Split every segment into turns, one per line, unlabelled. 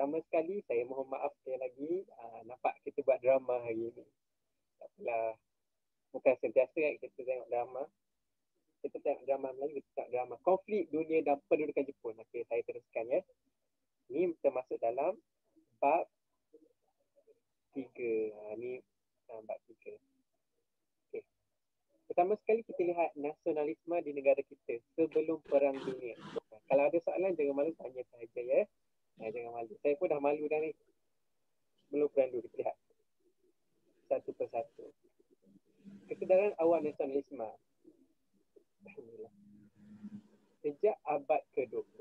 Pertama sekali, saya mohon maaf sekali lagi. Nampak kita buat drama hari ini. Tak apalah. Bukan sentiasa kan kita tengok drama. Kita tengok drama Melayu, kita tengok drama konflik dunia dan pendudukan Jepun. Okey, saya teruskan ya. Ini termasuk dalam bab 3. Ini bab 3. Okey. Pertama sekali kita lihat nasionalisme di negara kita sebelum Perang Dunia. Kalau ada soalan, jangan malu tanya sahaja ya. Jangan malu. Saya pun dah malu dah ni. Belum Perang Dunia. Kita lihat satu persatu. Kesedaran awal nasionalisme. Sejak abad ke-20,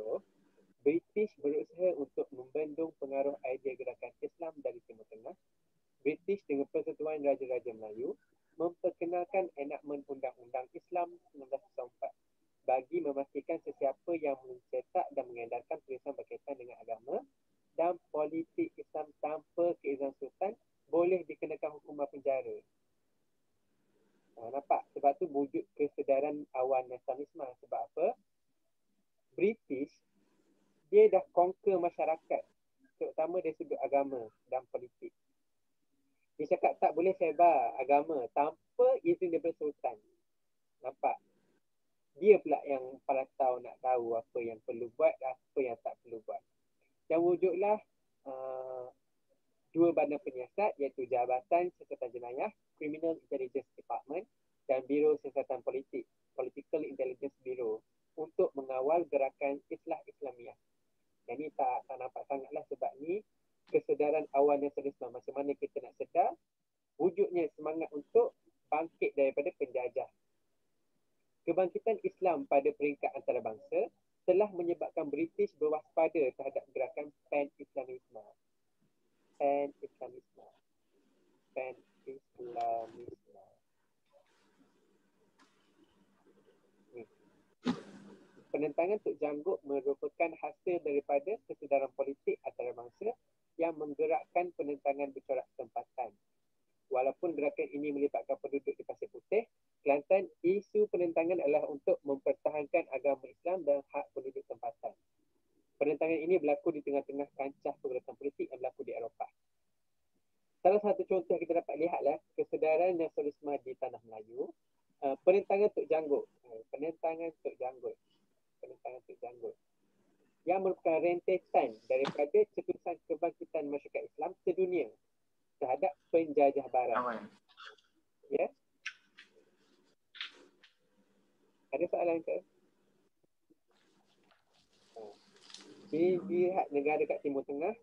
British berusaha untuk membendung pengaruh idea gerakan Islam dari Timur Tengah. British dengan Persatuan Raja-Raja Melayu memperkenalkan enakmen Undang-Undang Islam 1904 bagi memastikan sesiapa yang mencetak dan mengedarkan tulisan berkaitan dengan agama dan politik Islam tanpa keizan Sultan boleh dikenakan hukuman penjara. Nampak? Sebab tu wujud kesedaran awal nasionalisme. Sebab apa? British, dia dah conquer masyarakat, terutama dari sudut agama dan politik. Dia cakap tak boleh sebar agama tanpa izin daripada Sultan. Nampak? Dia pula yang tahu nak tahu apa yang perlu buat, apa yang tak perlu buat. Dan wujudlah dua badan penyiasat, iaitu Jabatan Siasatan Jenayah, Criminal Intelligence Department, dan Biro Siasatan Politik, Political Intelligence Bureau, untuk mengawal gerakan Islah Islamiah. Yang ni tak nampak sangatlah, sebab ni kesedaran awal nasionalisme. Macam mana kita nak sedar wujudnya semangat untuk bangkit daripada penjajah. Kebangkitan Islam pada peringkat antarabangsa telah menyebabkan British berwaspada terhadap gerakan Pan-Islamisme. Pan-Islamisme. Pan-Islamisme. Penentangan Tok Janggut merupakan hasil daripada kesedaran politik antarabangsa yang menggerakkan penentangan bercorak tempatan. Walaupun gerakan ini melibatkan penduduk di Pasir Putih, Kelantan, isu penentangan adalah untuk mempertahankan agama Islam dan hak penduduk tempatan. Penentangan ini berlaku di tengah-tengah kancah pergerakan politik yang berlaku di Eropah. Salah satu contoh yang kita dapat lihatlah kesedaran nasionalisme di Tanah Melayu, penentangan Tok Janggut. Penentangan Tok Janggut. Penentangan Tok Janggut. Yang merupakan rentetan daripada cetusan kebangkitan masyarakat Islam sedunia terhadap penjajah barat. Ya. Ada soalan ke? Jadi lihat negara kat Timur Tengah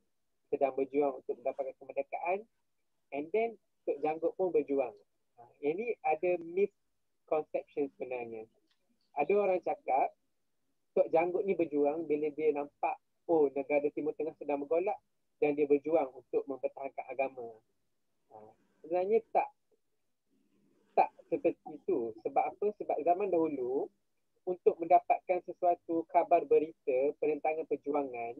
sedang berjuang untuk mendapatkan kemerdekaan, and then Tok Janggut pun berjuang. Ini ada misconception sebenarnya. Ada orang cakap Tok Janggut ni berjuang bila dia nampak negara Timur Tengah sedang bergolak dan dia berjuang untuk mempertahankan agama. Sebenarnya tak seperti itu. Sebab apa? Sebab zaman dahulu untuk mendapatkan sesuatu khabar berita penentangan perjuangan,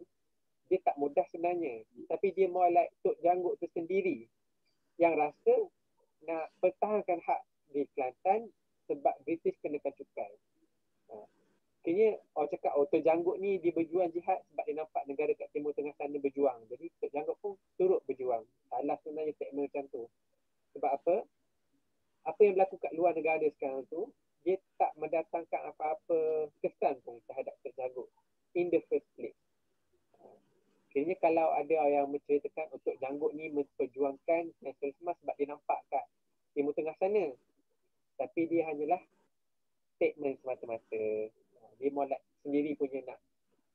dia tak mudah sebenarnya. Tapi dia more like Tok Janggut tu sendiri yang rasa nak pertahankan hak di Kelantan sebab British kenakan cukai. Akhirnya orang cakap Tok Janggut ni dia berjuang jihad sebab dia nampak negara kat Timur Tengah sana berjuang. Jadi Tok Janggut pun turut berjuang. Salah sebenarnya statement macam tu. Sebab apa? Apa yang berlaku kat luar negara sekarang tu, dia tak mendatangkan apa-apa kesan pun terhadap Tok Janggut in the first place. Akhirnya kalau ada yang menceritakan Tok Janggut ni memperjuangkan nasionalisme sebab dia nampak kat Timur Tengah sana, tapi dia hanyalah statement semata-mata. Dia molek sendiri punya nak,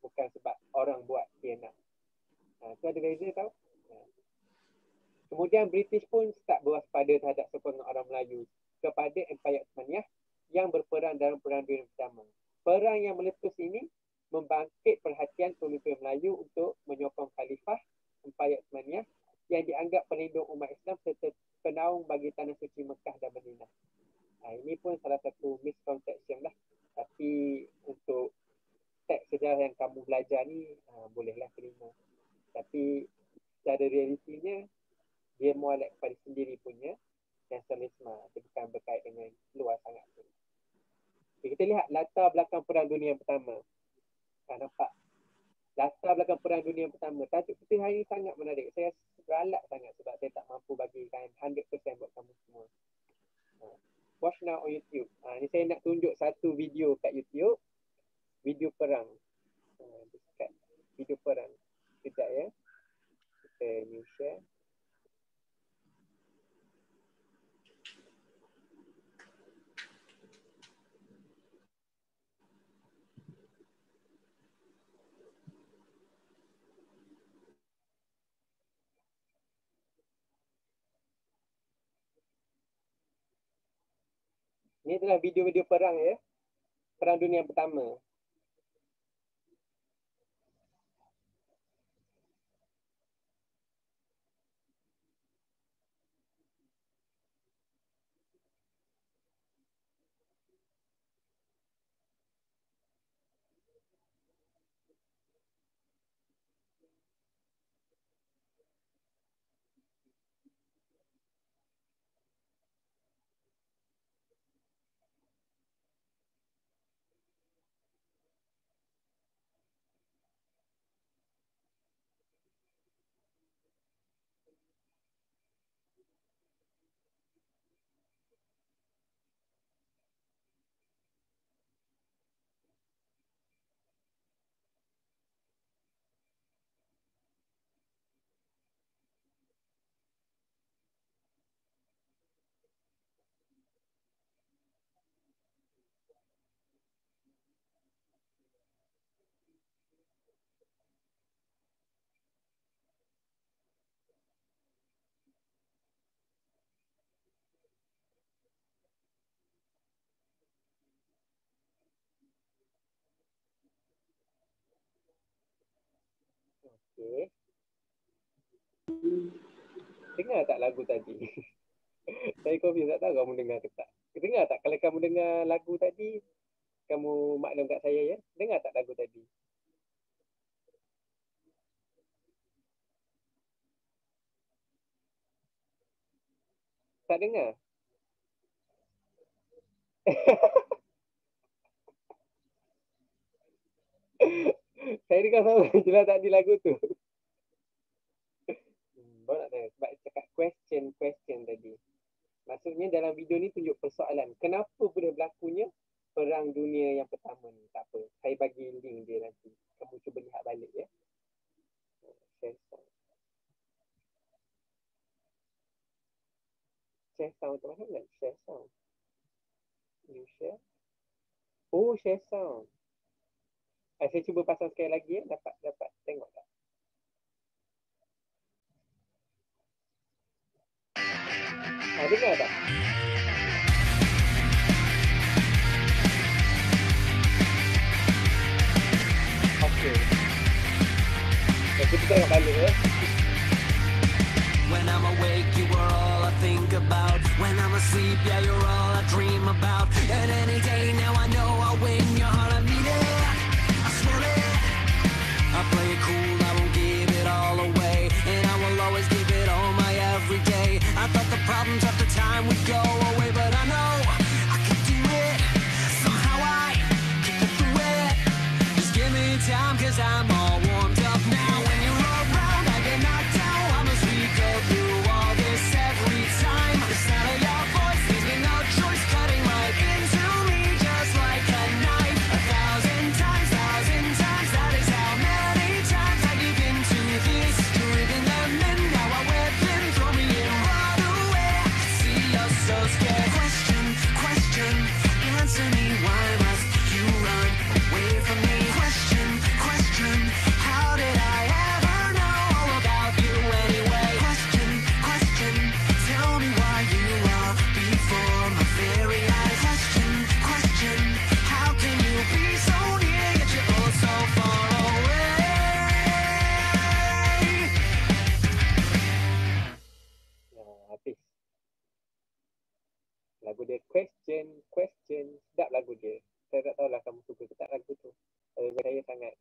bukan sebab orang buat dia nak. Tu ada beza tau. Kemudian British pun start berwaspada terhadap sokongan orang Melayu kepada Empayar Osmaniyah yang berperang dalam Perang Dunia Pertama. Perang yang meletus ini membangkit perhatian pemimpin Melayu untuk menyokong Khalifah Empayar Osmaniyah yang dianggap pelindung umat Islam serta penaung bagi tanah suci Mekah dan Madinah. Ini pun salah satu misconception lah. Tapi untuk teks sejarah yang kamu belajar ni, bolehlah terima. Tapi secara realitinya, dia more like pada sendiri punya nasionalisme. Dia bukan berkait dengan luar sangat tu. Okay, kita lihat latar belakang Perang Dunia Pertama. Nampak? Latar belakang Perang Dunia Pertama. Tajuk kita hari ini sangat menarik. Saya galak sangat sebab saya tak mampu bagikan 100% buat kamu semua. Watch now on YouTube. Ni saya nak tunjuk satu video kat YouTube. Video perang. Dekat video perang. Sekejap ya. Kita new share. Ini adalah video-video perang ya. Perang Dunia Pertama. Okay. Dengar tak lagu tadi? Saya confused, tak tahu kamu dengar ke tak. Dengar tak? Kalau kamu dengar lagu tadi, kamu maklum kat saya ya. Dengar tak lagu tadi? Tak dengar? Saya dengar sama jelas tadi lagu tu. Baru nak tanya sebab cakap question tadi. Maksudnya dalam video ni tunjuk persoalan. Kenapa boleh berlakunya Perang Dunia yang Pertama ni? Tak apa. Saya bagi link dia nanti. Kamu cuba lihat balik ya. Share sound. Share sound tu mana nak share sound? You share? Oh, share sound. Saya cuba pasang sekali lagi ya. Dapat tengok tak? Dengar tak? Okay. Kita tengok balik ya.
When I'm awake, you are all I think about. When I'm asleep, yeah, you're all I dream about. And any day now I know I'll win your heart, I mean it. I swear it. I play it cool, I won't give it all away. And I will always give it all my every day. I thought the problems at the time would go away, but I know I can do it. Somehow I can get through it. Just give me time, cause I'm all warmed up now. When you're around, I get knocked down. I must go through all this every time. The sound of your voice leaves me no choice, cutting right into me just like a knife. 1,000 times, that is how many times I give into this. You're even them in, now I weapon, throw me in, run away. See you're so scared. Question, answer me, why must you run away from me? Question, how did I ever know all about you anyway? Question, tell me why you are before my very eyes. Question, how can you be so near yet you're oh so far away?
Habis. Lagu dia question. Sedap lagu dia. Saya tak tahulah kamu suka ke tak lagu tu. Saya sangat.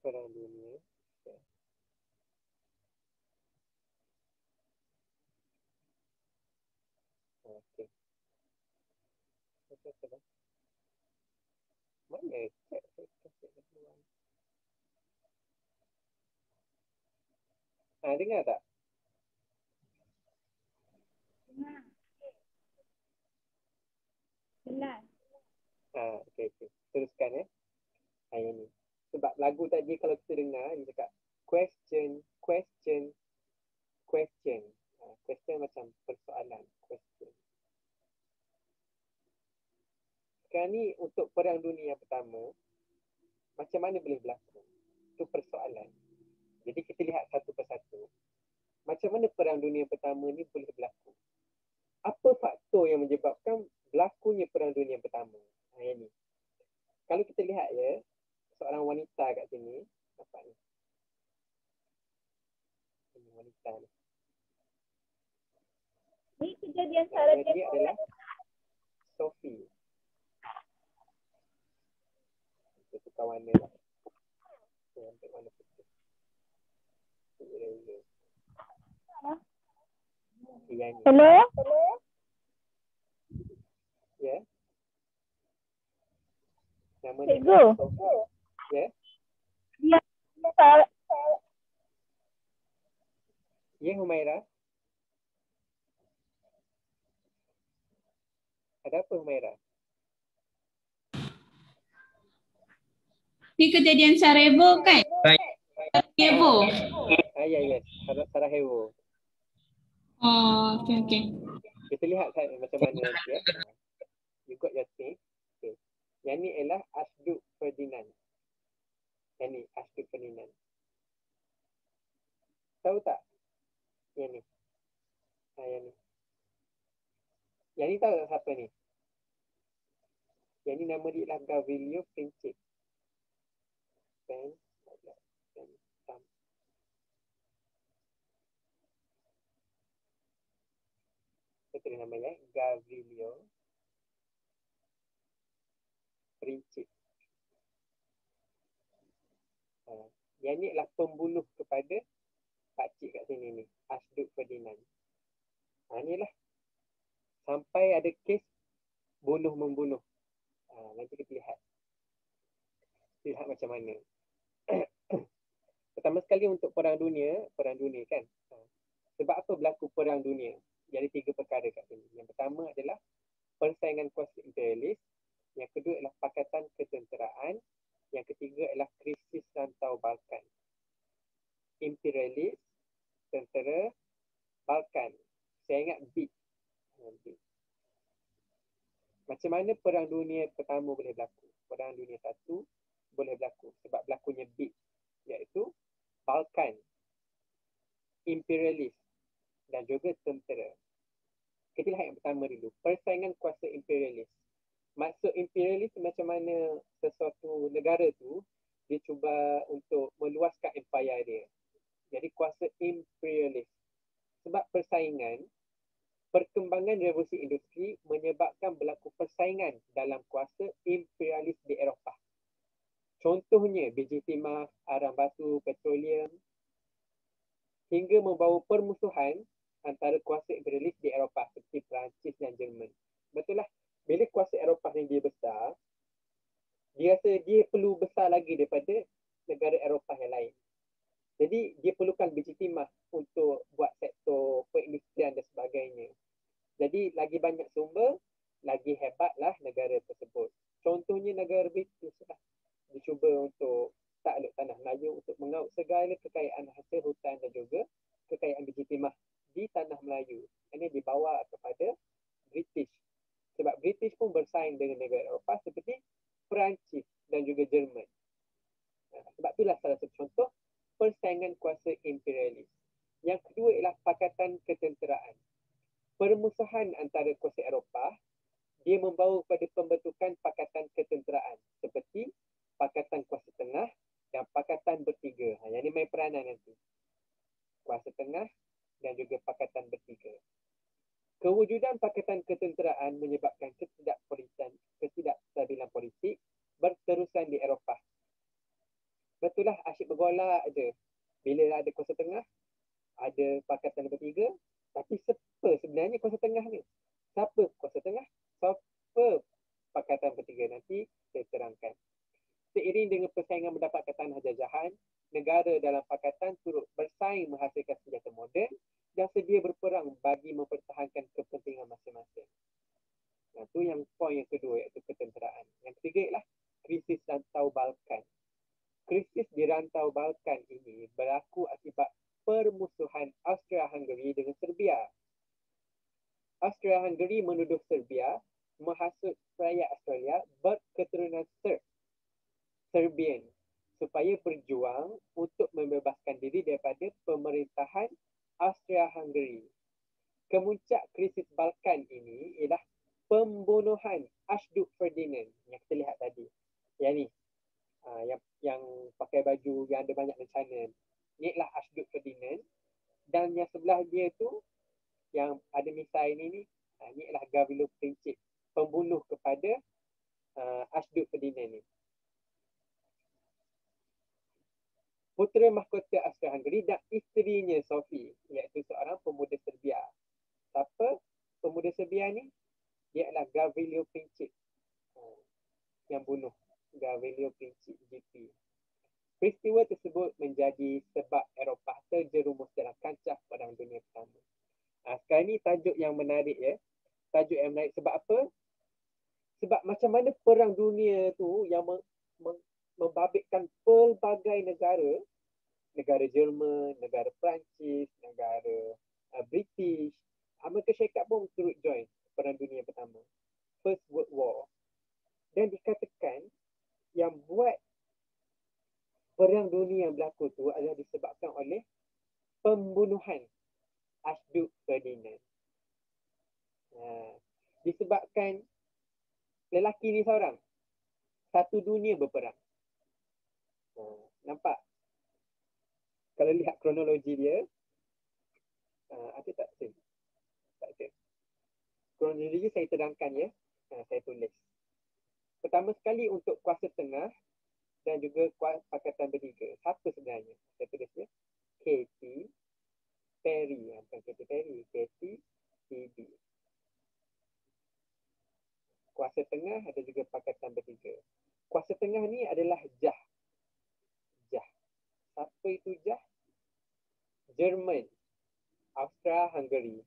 Perang Dunia. Okay. Mana? Cek. Dengar tak?
Jelas.
Okey. Teruskan yang ni. Sebab lagu tadi kalau kita dengar, dia cakap question. Question macam persoalan. Question. Sekarang ni untuk Perang Dunia yang pertama, macam mana boleh berlaku? Itu persoalan. Jadi kita lihat satu persatu. Macam mana Perang Dunia pertama ni boleh berlaku? Apa faktor yang menyebabkan berlakunya Perang Dunia pertama? Yang ni. Kalau kita lihat seorang wanita kat sini, nampak ni. Ini wanita ni.
Ini kejadian cara
Dia adalah Sophie. Itu kawan dia lah. Dia ambil warna putih. Yang ni.
Hello?
Ya. Nama dia
Cikgu.
Sophie. Ya.
Ya.
Ya, Humaira. Ada apa, Humaira?
Ini kejadian Sarajevo kan? Sarajevo.
Ya. Sarajevo.
Oh, okey.
Kita lihat macam mana nanti You got your thing. Okay. Yang ni ialah Archduke Ferdinand. Yang ni Archduke Ferdinand. Tahu tak? Yang ni. Yang ni. Yang ni tahu tak siapa ni? Yang ni nama dia ialah Gavrilo Princip. Kita nama Gavrilo Princip. Yang ni adalah pembunuh kepada pakcik kat sini ni, Archduke Ferdinand. Ni lah. Sampai ada kes bunuh-membunuh. Nanti kita lihat. Lihat macam mana. Pertama sekali untuk Perang Dunia kan. Sebab apa berlaku Perang Dunia? Jadi 3 perkara kat sini. Yang pertama adalah persaingan kuasa imperialis. Yang kedua adalah pakatan ketenteraan. Yang ketiga adalah krisis rantau Balkan. Imperialis, tentera, Balkan. Saya ingat BIT. Macam mana Perang Dunia pertama boleh berlaku? Perang Dunia 1 boleh berlaku sebab berlakunya BIT, iaitu Balkan, imperialis dan juga tentera. Kita lihat yang pertama dulu, persaingan kuasa imperialis. Maksud imperialis macam mana sesuatu negara tu dia cuba untuk meluaskan empayar dia. Jadi kuasa imperialis. Sebab persaingan, perkembangan revolusi industri menyebabkan berlaku persaingan dalam kuasa imperialis di Eropah. Contohnya biji timah, arang batu, petroleum, hingga membawa permusuhan antara kuasa imperialis di Eropah seperti Perancis dan Jerman. Betul lah, bila kuasa Eropah ni dia besar, dia rasa dia perlu besar lagi daripada negara Eropah yang lain. Jadi dia perlukan biji timah untuk buat sektor perindustrian dan sebagainya. Jadi lagi banyak sumber, lagi hebatlah negara tersebut. Contohnya negara British lah. Dia cuba untuk takluk tanah Melayu untuk mengaut segala kekayaan hasil hutan dan juga kekayaan biji timah di tanah Melayu. Ini dibawa kepada British. Sebab British pun bersaing dengan negara Eropah seperti Perancis dan juga Jerman. Sebab itulah salah satu contoh persaingan kuasa imperialis. Yang kedua ialah pakatan ketenteraan. Permusuhan antara kuasa Eropah, dia membawa kepada pembentukan pakatan ketenteraan seperti Pakatan Kuasa Tengah dan Pakatan Bertiga. Yang ini main peranan nanti. Kuasa Tengah dan juga Pakatan Bertiga. Kewujudan pakatan ketenteraan menyebabkan ketidakstabilan politik berterusan di Eropah. Betul lah, asyik bergolak je. Bila ada Kuasa Tengah, ada Pakatan Bertiga, tapi siapa sebenarnya Kuasa Tengah ni? Siapa Kuasa Tengah? Siapa yang mendapatkan tanah jajahan, negara dalam pakatan turut bersaing menghasilkan senjata moden dan sedia berperang bagi mempertahankan kepentingan masing-masing. Nah, itu yang poin yang kedua, iaitu ketenteraan. Yang ketiga ialah krisis rantau Balkan. Krisis di rantau Balkan ini berlaku akibat permusuhan Austria-Hungary dengan Serbia. Austria-Hungary menuduh Serbia menghasut rakyat Australia berketurunan Serbian supaya berjuang untuk membebaskan diri daripada pemerintahan Austria-Hungary. Kemuncak krisis Balkan ini ialah pembunuhan Archduke Ferdinand yang kita lihat tadi. Yang ni, yang pakai baju yang ada banyak rencana. Ni ialah Archduke Ferdinand. Dan yang sebelah dia tu, yang ada misai ni ialah Gavrilo Princip, pembunuh kepada Archduke Ferdinand ni. Putera mahkota Austria-Hungary dan isterinya Sophie, iaitu seorang pemuda Serbia. Siapa pemuda Serbia ni? Dia adalah Gavrilo Princip yang bunuh Gavrilo Princip GP. Peristiwa tersebut menjadi sebab Eropah terjerumus dalam kancah Perang Dunia Pertama. Sekarang ni tajuk yang menarik ya. Tajuk yang menarik sebab apa? Sebab macam mana Perang Dunia tu yang membabitkan pelbagai negara, negara Jerman, negara Perancis, negara British, Amerika Syarikat pun turut join Perang Dunia Pertama, First World War. Dan dikatakan yang buat Perang Dunia yang berlaku tu adalah disebabkan oleh pembunuhan Archduke Ferdinand. Disebabkan lelaki ni seorang, satu dunia berperang. Nampak? Kalau lihat kronologi dia, ada tak? Tak ada. Kronologi saya terangkan ya. Saya tulis. Pertama sekali untuk kuasa tengah dan juga pakatan bertiga. Siapa sebenarnya? Saya tulis ya. Katy Perry. Bukan Katy Perry. Katy PB. Kuasa tengah ada juga pakatan bertiga. Kuasa tengah ni adalah JAH. JAH. Siapa itu JAH? Jerman, Austria-Hungary.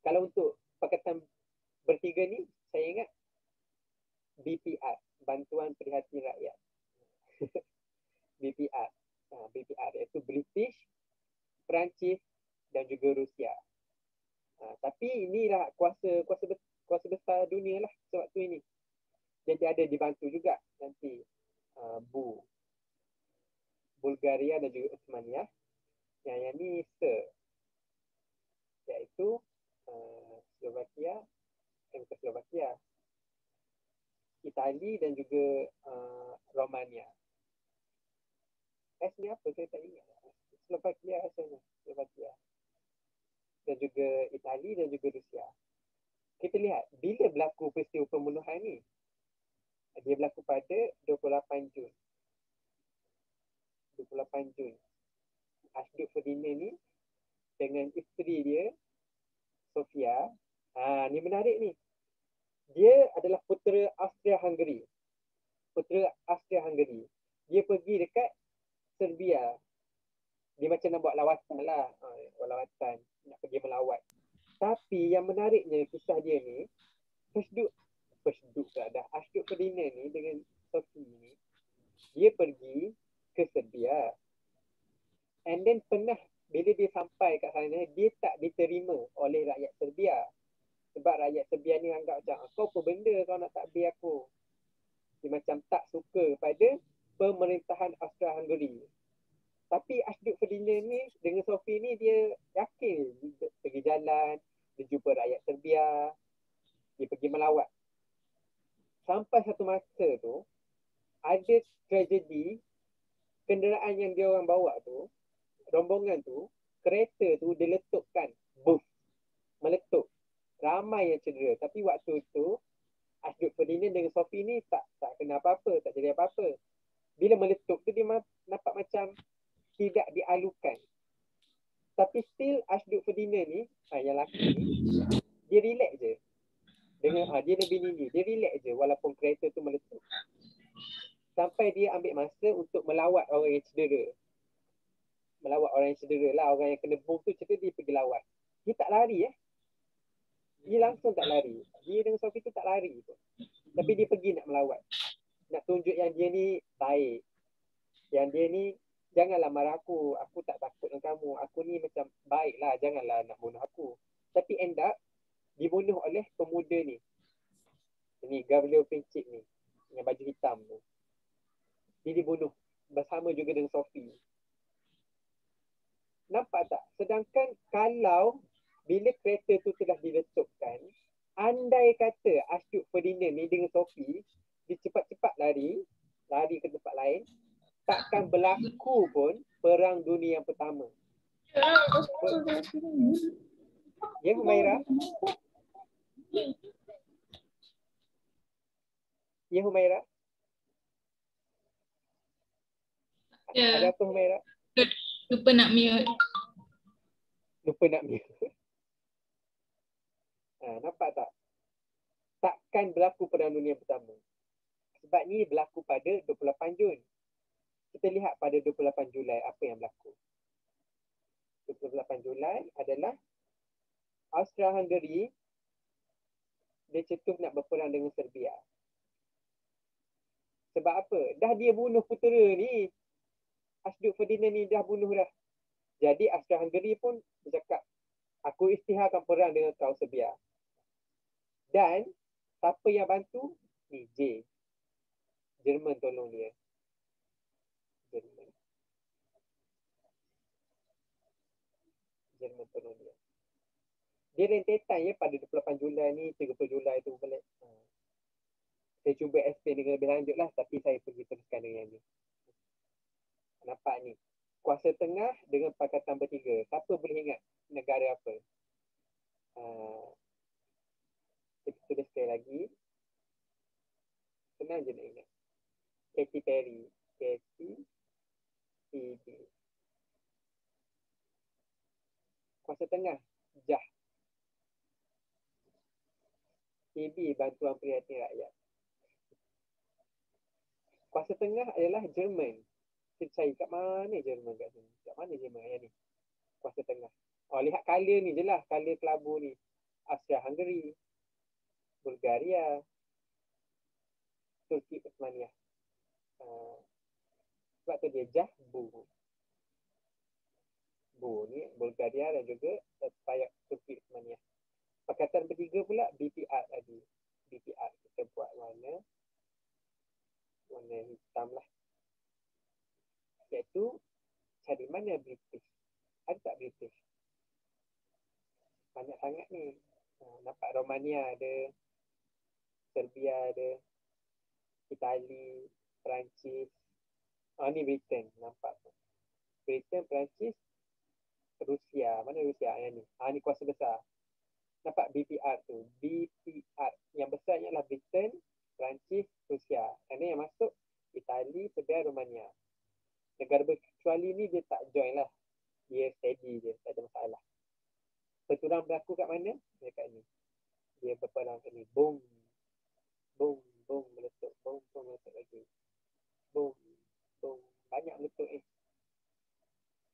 Kalau untuk pakatan bertiga ni, saya ingat BPR, Bantuan Prihatin Rakyat. BPR. BPR iaitu British, Perancis dan juga Rusia. Tapi inilah kuasa besar dunia lah sewaktu ini. Jadi ada dibantu juga nanti Bulgaria dan juga Osmania. Yang ni iaitu Slovakia, Itali dan juga Romania. Ni apa? Saya tak ingat. Slovakia dan juga Itali dan juga Rusia. Kita lihat bila berlaku peristiwa pembunuhan ni. Dia berlaku pada 28 Jun. Archduke Ferdinand ni dengan isteri dia Sofia. Ni menarik ni. Dia adalah putera Austria-Hungary. Dia pergi dekat Serbia. Dia macam nak buat lawatan lah. Nak pergi melawat. Tapi yang menariknya kisah dia ni, Archduke Ferdinand ni dengan Sophie ni, dia pergi ke Serbia. And then bila dia sampai kat sana, dia tak diterima oleh rakyat Serbia. Sebab rakyat Serbia ni anggap macam, kau apa benda kau nak takbir aku? Dia macam tak suka pada pemerintahan Austria-Hungary. Tapi Archduke Ferdinand ni dengan Sophie ni dia yakin dia pergi jalan, dia jumpa rakyat Serbia, dia pergi melawat. Sampai satu masa tu, ada tragedi, kenderaan yang dia orang bawa tu, rombongan tu, kereta tu diletupkan. Meletup. Ramai yang cedera. Tapi waktu tu, Archduke Ferdinand dengan Sophie ni tak kena apa-apa, tak jadi apa-apa. Bila meletup tu, dia nampak macam tidak dialukan. Tapi still Archduke Ferdinand ni, yang lelaki ni, dia relax je. Dengan dia Nabi ni, dia relax je walaupun kereta tu meletup. Sampai dia ambil masa untuk melawat orang yang cedera. Melawat orang yang cedera lah. Orang yang kena bom tu cedera, dia pergi lawat. Dia tak lari Dia langsung tak lari. Dia dengan Sophie tu tak lari pun. Tapi dia pergi nak melawat. Nak tunjuk yang dia ni baik. Yang dia ni, janganlah marah aku. Aku tak takut dengan kamu. Aku ni macam baik lah. Janganlah nak bunuh aku. Tapi end up, dibunuh oleh pemuda ni. Ini Gavrilo Princip ni. Yang baju hitam tu. Dia dibunuh. Bersama juga dengan Sophie. Nampak tak? Sedangkan kalau bila kereta tu telah diletupkan, andai kata Archduke Ferdinand ni dengan Sophie, dia cepat-cepat lari ke tempat lain, takkan berlaku pun Perang Dunia yang Pertama. Ya, Humaira? Ya, Humaira?
Ya.
Ada apa, Humaira?
Lupa nak mute.
Lupa nak mute. Nampak tak? Takkan berlaku Perang Dunia Pertama. Sebab ni berlaku pada 28 Jun. Kita lihat pada 28 Julai apa yang berlaku. 28 Julai adalah Austria-Hungary dia cetus nak berperang dengan Serbia. Sebab apa? Dah dia bunuh putera ni. Archduke Ferdinand ni dah bunuh dah. Jadi Austria-Hungary pun bercakap, aku isytiharkan perang dengan kau Serbia. Dan siapa yang bantu? Ni J. Jerman tolong dia. Jerman tolong dia. Dia rentetan ya pada 28 Julai ni, 30 Julai tu balik. Saya cuba explain dengan lebih lanjut lah, tapi saya pergi teruskan dengan ni. Nampak ni. Kuasa tengah dengan Pakatan Bertiga. Siapa boleh ingat negara apa? Kita tulis sekali lagi. Senang je nak ingat. Katy Perry. KTPD. Kuasa tengah. JAH. KB, Bantuan Prihatin Rakyat. Kuasa tengah adalah Jerman. Kita cari kat mana Jerman kat sini? Kat mana Jerman yang ni? Kuasa tengah. Lihat color ni je lah. Color kelabu ni. Austria-Hungary. Bulgaria. Turki Osmania. Sebab tu dia JAH, BU. BU ni Bulgaria dan juga Turki Osmania. Pakatan Bertiga pula BPR tadi. BPR kita buat warna hitam lah. Iaitu cari mana British. Ada tak British? Banyak sangat ni. Nampak Romania ada, Serbia ada, Itali, Perancis. Ni Britain. Nampak tu. Britain, Perancis, Rusia. Mana Rusia yang ni? Ni kuasa besar. Nampak BPR tu. BPR. Yang besarnya adalah Britain, Perancis, Rusia. Kerana yang masuk Itali, Serbia, Romania. Negara berkecuali ni dia tak join lah. Dia steady je. Tak ada masalah. Perturan berlaku kat mana? Dekat ni. Dia berperang kat ni. Boom. Boom. Boom. Meletup. Boom. Boom. Meletup lagi. Boom. Boom. Banyak meletup ni.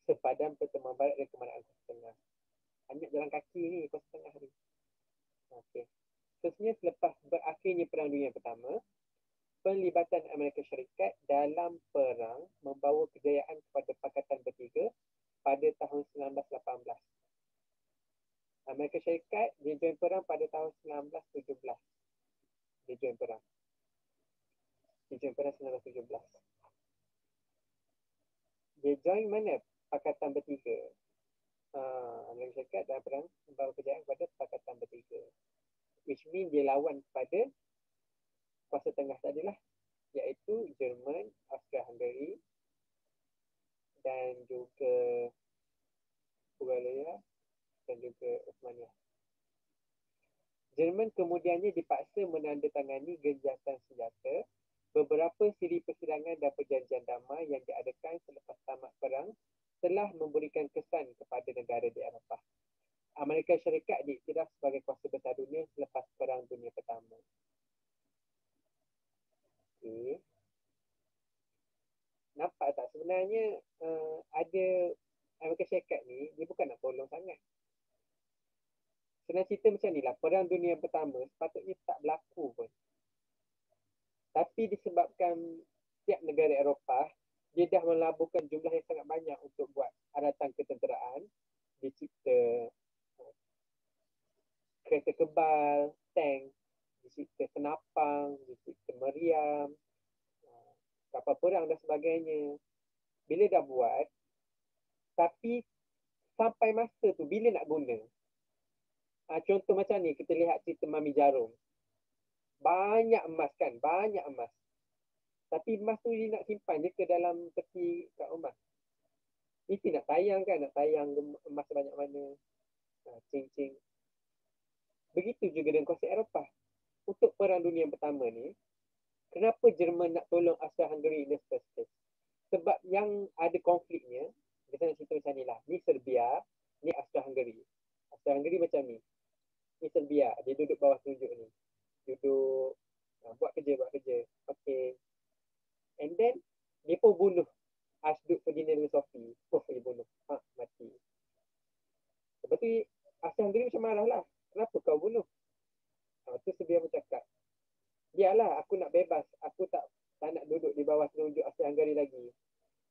Sepadan pertemuan barat dan kemanaan Kuasa Tengah. Banyak jalan kaki ni Kuasa Tengah ni. Okey. Seterusnya selepas berakhirnya Perang Dunia Pertama, pelibatan Amerika Syarikat dalam perang membawa kejayaan kepada Pakatan Bertiga pada tahun 1918. Amerika Syarikat dia join perang pada tahun 1917. Dia join perang 1917. Dia join mana? Pakatan Bertiga. Amerika Syarikat dalam perang membawa kejayaan kepada Pakatan Bertiga. Which mean dia lawan kepada kuasa tengah tadilah, iaitu Jerman, Austria-Hungary dan juga Bulgaria dan juga Osmania. Jerman kemudiannya dipaksa menandatangani gencatan senjata beberapa siri persidangan dan perjanjian damai yang diadakan selepas tamat perang telah memberikan kesan kepada negara di Eropah. Amerika Syarikat diiktiraf sebagai kuasa besar dunia selepas Perang Dunia Pertama. Okay. Nampak tak sebenarnya ada Amerika Syarikat ni, dia bukan nak tolong sangat. Senang cerita macam ni lah, Perang Dunia Pertama sepatutnya tak berlaku pun. Tapi disebabkan setiap negara Eropah, dia dah melaburkan jumlah yang sangat banyak untuk buat alatan ketenteraan. Dia cipta kereta kebal, tank, dia cipta senapang, dia cipta meriam, kapal perang dan sebagainya. Bila dah buat, tapi sampai masa tu, bila nak guna? Contoh macam ni, kita lihat cerita Mami Jarum. Banyak emas kan, banyak emas. Tapi emas tu dia nak simpan je ke dalam peti kat rumah. Mesti nak tayang kan, nak tayang emas banyak mana. Cing-cing. Begitu juga dengan konsep Eropah. Untuk Perang Dunia Pertama ni, kenapa Jerman nak tolong Austria-Hungary in the first place? Sebab yang ada konfliknya, kita nak cerita macam ni lah. Ni Serbia, ni Austria-Hungary. Austria-Hungary macam ni. Ni Serbia, dia duduk bawah tunjuk ni. Duduk, buat kerja. Okay. And then, dia pun bunuh Archduke Ferdinand dan Sophie. Dia bunuh. Mati. Lepas tu, Austria-Hungary macam marah lah. Kenapa kau bunuh? Tu Serbia bercakap. Biarlah, aku nak bebas. Aku tak nak duduk di bawah penunjuk Austria-Hungary lagi.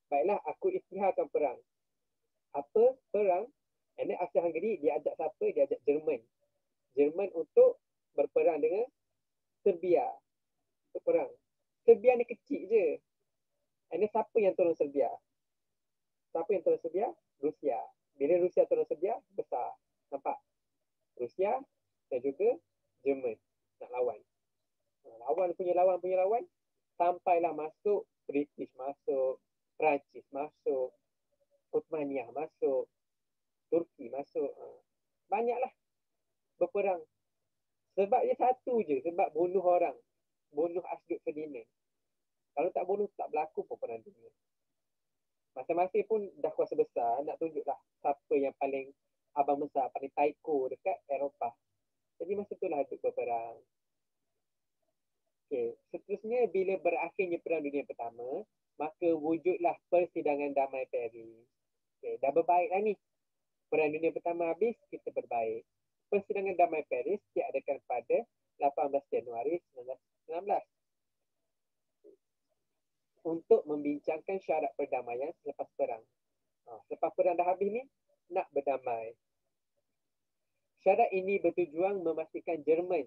Baiklah, aku isytiharkan perang. Apa? Perang. And then Austria-Hungary, dia ajak siapa? Dia ajak Jerman. Jerman untuk berperang dengan Serbia. Untuk perang. Serbia ni kecil je. And then siapa yang tolong Serbia? Siapa yang tolong Serbia? Rusia. Bila Rusia tolong Serbia, besar. Nampak? Rusia dan juga Jerman nak lawan. Lawan punya lawan. Sampailah masuk, British masuk, Perancis masuk, Uthmaniyah masuk, Turki masuk. Banyaklah berperang. Sebabnya satu je, sebab bunuh orang. Bunuh Archduke Ferdinand. Kalau tak bunuh, tak berlaku pun perang dunia. Masing-masing pun dah kuasa besar, nak tunjuklah siapa yang paling abang besar, paling taiko dekat Eropah. Jadi masa itulah duduk berperang. Okay. Seterusnya, bila berakhirnya Perang Dunia Pertama, maka wujudlah Persidangan Damai Paris. Okay. Dah berbaik lah ni. Perang Dunia Pertama habis, kita berbaik. Persidangan Damai Paris diadakan pada 18 Januari 1919 untuk membincangkan syarat perdamaian selepas perang. Selepas perang dah habis ni, nak berdamai. Syarat ini bertujuan memastikan Jerman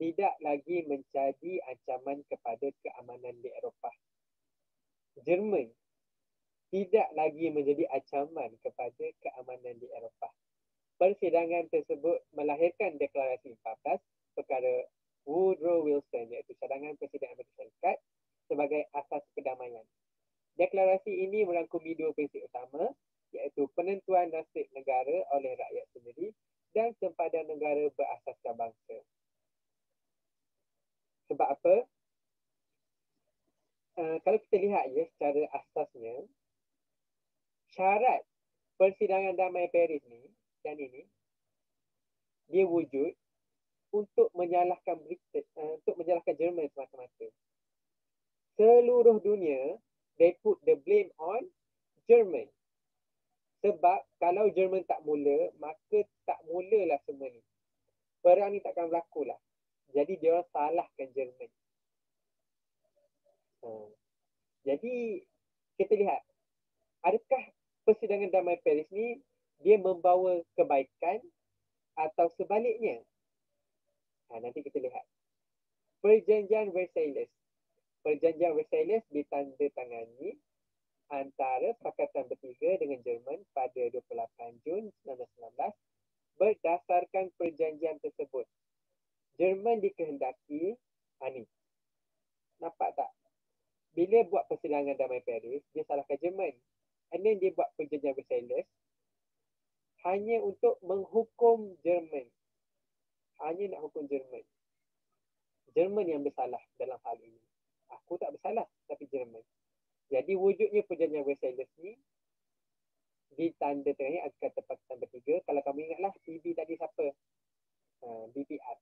tidak lagi menjadi ancaman kepada keamanan di Eropah. Jerman tidak lagi menjadi ancaman kepada keamanan di Eropah. Persidangan tersebut melahirkan Deklarasi 14 perkara Woodrow Wilson, iaitu cadangan Presiden Amerika Syarikat sebagai asas perdamaian. Deklarasi ini merangkumi dua prinsip utama, iaitu penentuan nasib negara oleh rakyat sendiri dan sempadan negara berasaskan bangsa. Sebab apa? Kalau kita lihat ya secara asasnya, syarat Persidangan Damai Paris ni, dan ini, dia wujud untuk menyalahkan Britain, untuk menyalahkan Jerman semata-mata. Seluruh dunia, they put the blame on Jerman. Sebab kalau Jerman tak mula, maka tak mulalah semua ni. Perang ni takkan berlaku lah. Jadi dia orang salahkan Jerman. Jadi kita lihat, adakah Persidangan Damai Paris ni dia membawa kebaikan atau sebaliknya? Nanti kita lihat. Perjanjian Versailles. Perjanjian Versailles ditandatangani antara Pakatan Bertiga dengan Jerman pada 28 Jun 1919. Berdasarkan perjanjian tersebut, Jerman dikehendaki, ni, nampak tak? Bila buat Persidangan Damai Paris, dia salahkan Jerman. And then dia buat perjanjian Versailles hanya untuk menghukum Jerman. Hanya nak hukum Jerman. Jerman yang bersalah dalam hal ini. Aku tak bersalah, tapi Jerman. Jadi wujudnya perjanjian Versailles ni ditandatangani antara Pakatan Bertiga. Kalau kamu ingatlah, PB tadi siapa? BPR.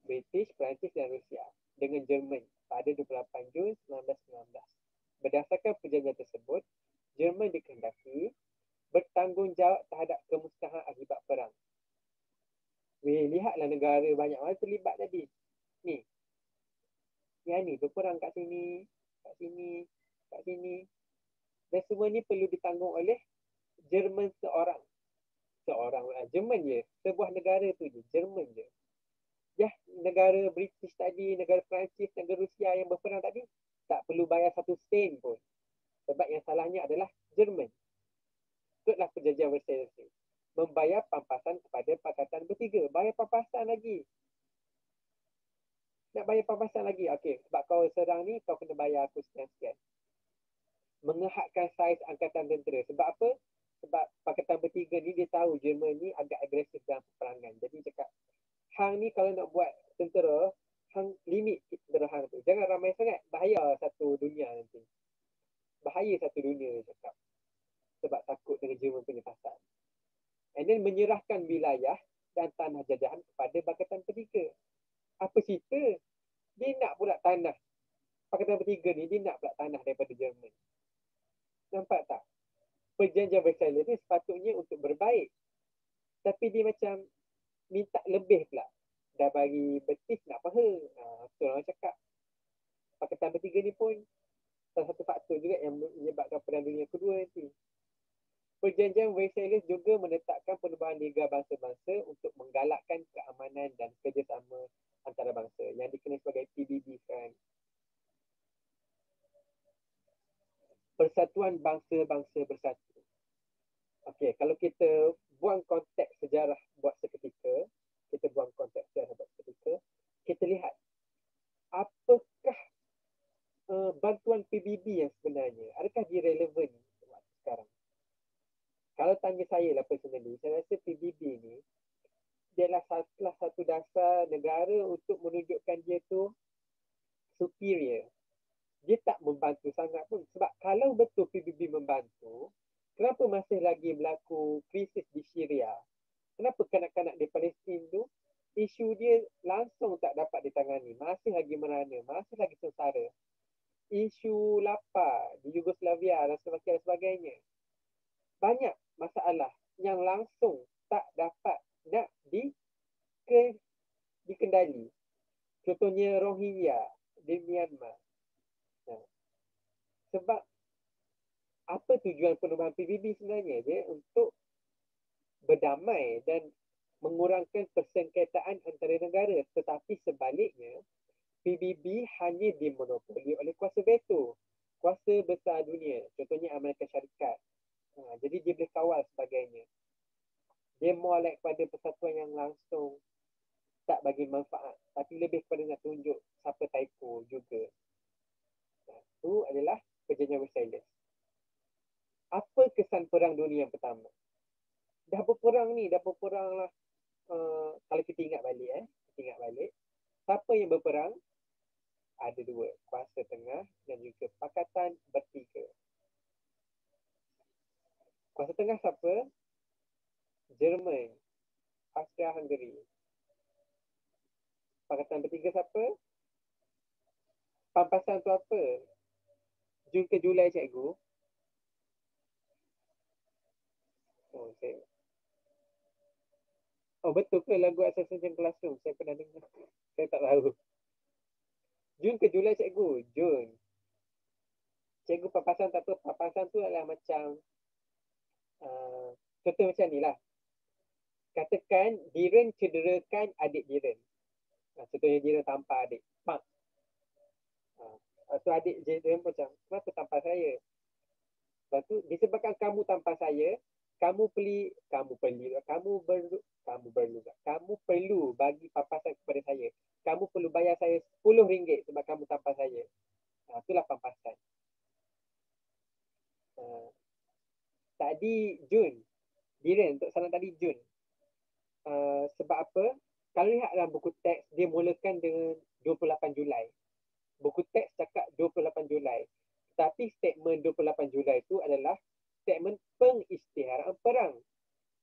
British, Perancis dan Rusia dengan Jerman. pada 28 Jun 1919. Berdasarkan perjanjian tersebut, Jerman dikehendaki bertanggungjawab terhadap kemusnahan akibat perang. Lihatlah negara banyak mana terlibat tadi. Ni. Yang ni berperang kat sini, kat sini, kat sini. Dan semua ni perlu ditanggung oleh Jerman seorang. Jerman je. Sebuah negara tu je. Jerman je. Ya, negara British tadi, negara Perancis, negara Rusia yang berperang tadi, tak perlu bayar satu sen pun. Sebab yang salahnya adalah Jerman. Ikutlah perjanjian Versailles. Membayar pampasan kepada Pakatan Bertiga. Bayar pampasan lagi. Nak bayar pampasan lagi. Okey, sebab kau serang ni, kau kena bayar aku sekian-sekian. Mengehadkan saiz angkatan tentera. Sebab apa? Sebab Pakatan Bertiga ni dia tahu Jerman ni agak agresif dalam peperangan. Jadi cakap, hang ni kalau nak buat tentera, hang limit tentera hang tu. Jangan ramai sangat. Bahaya satu dunia nanti. Bahaya satu dunia cakap. Sebab takut dengan Jerman punya pasal. And then menyerahkan wilayah dan tanah jajahan kepada Pakatan Bertiga. Apa cerita? Dia nak pula tanah. Pakatan Bertiga ni dia nak pula tanah daripada Jerman. Nampak tak? Perjanjian Versailles ni sepatutnya untuk berbaik. Tapi dia macam minta lebih pula. Dah bagi betis nak paha. Betul orang cakap. Pakatan Bertiga ni pun salah satu faktor juga yang menyebabkan Perang Dunia Kedua nanti. Perjanjian Versailles juga menetapkan penubuhan Liga Bangsa-Bangsa untuk menggalakkan keamanan dan kerjasama antara bangsa yang dikenal sebagai PBB kan. Persatuan Bangsa-Bangsa Bersatu. Okey, kalau kita buang konteks sejarah buat seketika, kita lihat apakah bantuan PBB yang sebenarnya, adakah dia relevan waktu sekarang? Kalau tanya saya lah personally, saya rasa PBB ni dia adalah salah satu dasar negara untuk menunjukkan dia tu superior. Dia tak membantu sangat pun. Sebab kalau betul PBB membantu, kenapa masih lagi berlaku krisis di Syria? Kenapa kanak-kanak di Palestin tu isu dia langsung tak dapat ditangani? Masih lagi merana, masih lagi sengsara. Isu lapar di Yugoslavia dan sebagainya. Banyak masalah yang langsung tak dapat nak dikendali. Contohnya Rohingya di Myanmar. Sebab apa tujuan penubuhan PBB sebenarnya? Dia untuk berdamai dan mengurangkan persengketaan antara negara. Tetapi sebaliknya, PBB hanya dimonopoli oleh kuasa veto. Kuasa besar dunia. Contohnya Amerika Syarikat. Jadi dia boleh kawal sebagainya. Dia more like pada persatuan yang langsung tak bagi manfaat. Tapi lebih kepada nak tunjuk siapa typo juga. Itu adalah perjanjian Versailles. Apa kesan Perang Dunia yang pertama? Dah berperang lah. Kalau kita ingat balik. Siapa yang berperang? Ada dua. Kuasa tengah dan juga Pakatan Bertiga. Kuasa tengah siapa? Jerman, Austria-Hungary. Pakatan Bertiga siapa? Pampasan tu apa? Jun ke Julai cikgu? Betul ke lagu Assassin's Classroom? Saya pernah dengar. Saya tak tahu. Jun ke Julai cikgu? Jun. Cikgu papasan tak apa. Papasan tu adalah macam contoh macam ni lah. Katakan Diren cederakan adik Diren. Contohnya Diren tampar adik. Mak. So adik Diren macam, kenapa tampar saya? Lepas tu, disebabkan kamu tampar saya, kamu perlu bagi pampasan kepada saya. Kamu perlu bayar saya RM10 sebab kamu tampar saya. Itulah pampasan. Tadi Jun, Diren untuk salam tadi Jun. Sebab apa? Kalau lihat dalam buku teks, dia mulakan dengan 28 Julai. Buku teks cakap 28 Julai. Tapi statement 28 Julai itu adalah statement pengisytiharan perang.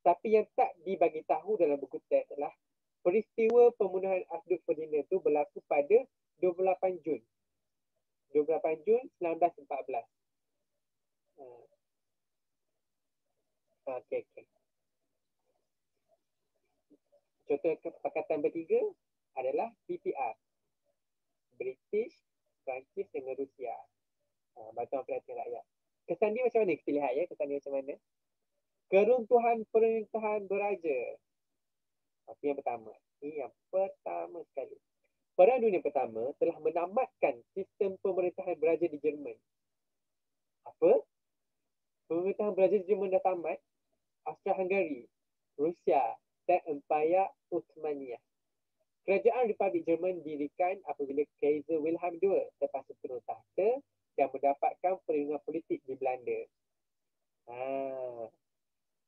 Tapi yang tak dibagi tahu dalam buku teks adalah peristiwa pembunuhan Archduke Ferdinand itu berlaku pada 28 Jun. 28 Jun 1914. Okey, okey. Contoh Pakatan Bertiga adalah PPR. British, Perancis dengan Rusia. Bantuan Perhatian Rakyat. Kesan dia macam mana? Kita lihat ya, kesan dia macam mana. Keruntuhan pemerintahan beraja. Itu yang pertama. Ini yang pertama sekali. Perang Dunia Pertama telah menamatkan sistem pemerintahan beraja di Jerman. Apa? Pemerintahan beraja di Jerman dah tamat. Austria-Hungary, Rusia dan Empayar Uthmaniyah. Kerajaan Republik Jerman didirikan apabila Kaiser Wilhelm II terpaksa turun tahta dan mendapatkan perlindungan politik di Belanda.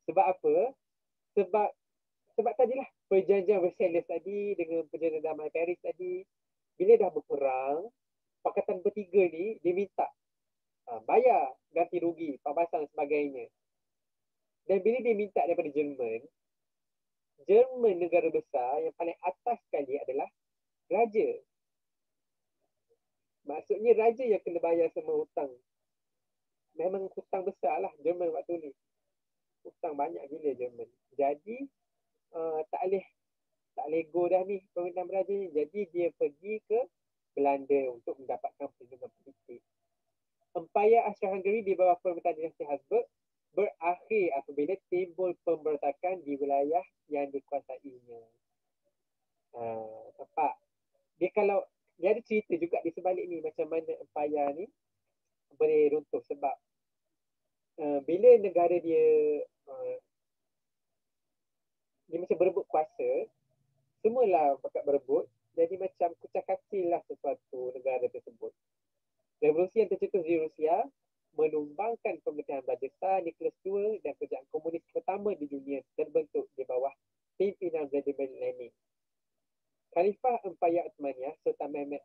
Sebab apa? Sebab tadilah perjanjian Versailles tadi dengan perjanjian damai Paris tadi, bila dah berperang, Pakatan Bertiga ni dia minta bayar ganti rugi, pembahasan dan sebagainya. Dan bila dia minta daripada Jerman negara besar yang paling atas sekali adalah raja. Maksudnya raja yang kena bayar semua hutang. Memang hutang besar lah Jerman waktu ni. Hutang banyak gila Jerman. Jadi tak boleh go dah ni pemerintahan beraja ni. Jadi dia pergi ke Belanda untuk mendapatkan perlindungan politik. Empayar Austria-Hungary di bawah pemerintahan dinasti Habsburg berakhir apabila timbul pemberontakan di wilayah yang dikuasainya. Nampak? Dia ada cerita juga di sebalik ni macam mana empayar ni boleh runtuh sebab bila negara dia macam berebut kuasa, semualah pakat berebut, jadi macam kucak kacil lah sesuatu negara tersebut. Revolusi yang tercetus di Rusia menumbangkan pemerintahan Beraja Nicholas II dan kerajaan komunis pertama di dunia terbentuk di bawah pimpinan Vladimir Lenin. Khalifah Empayar Uthmaniyah Sultan Mehmed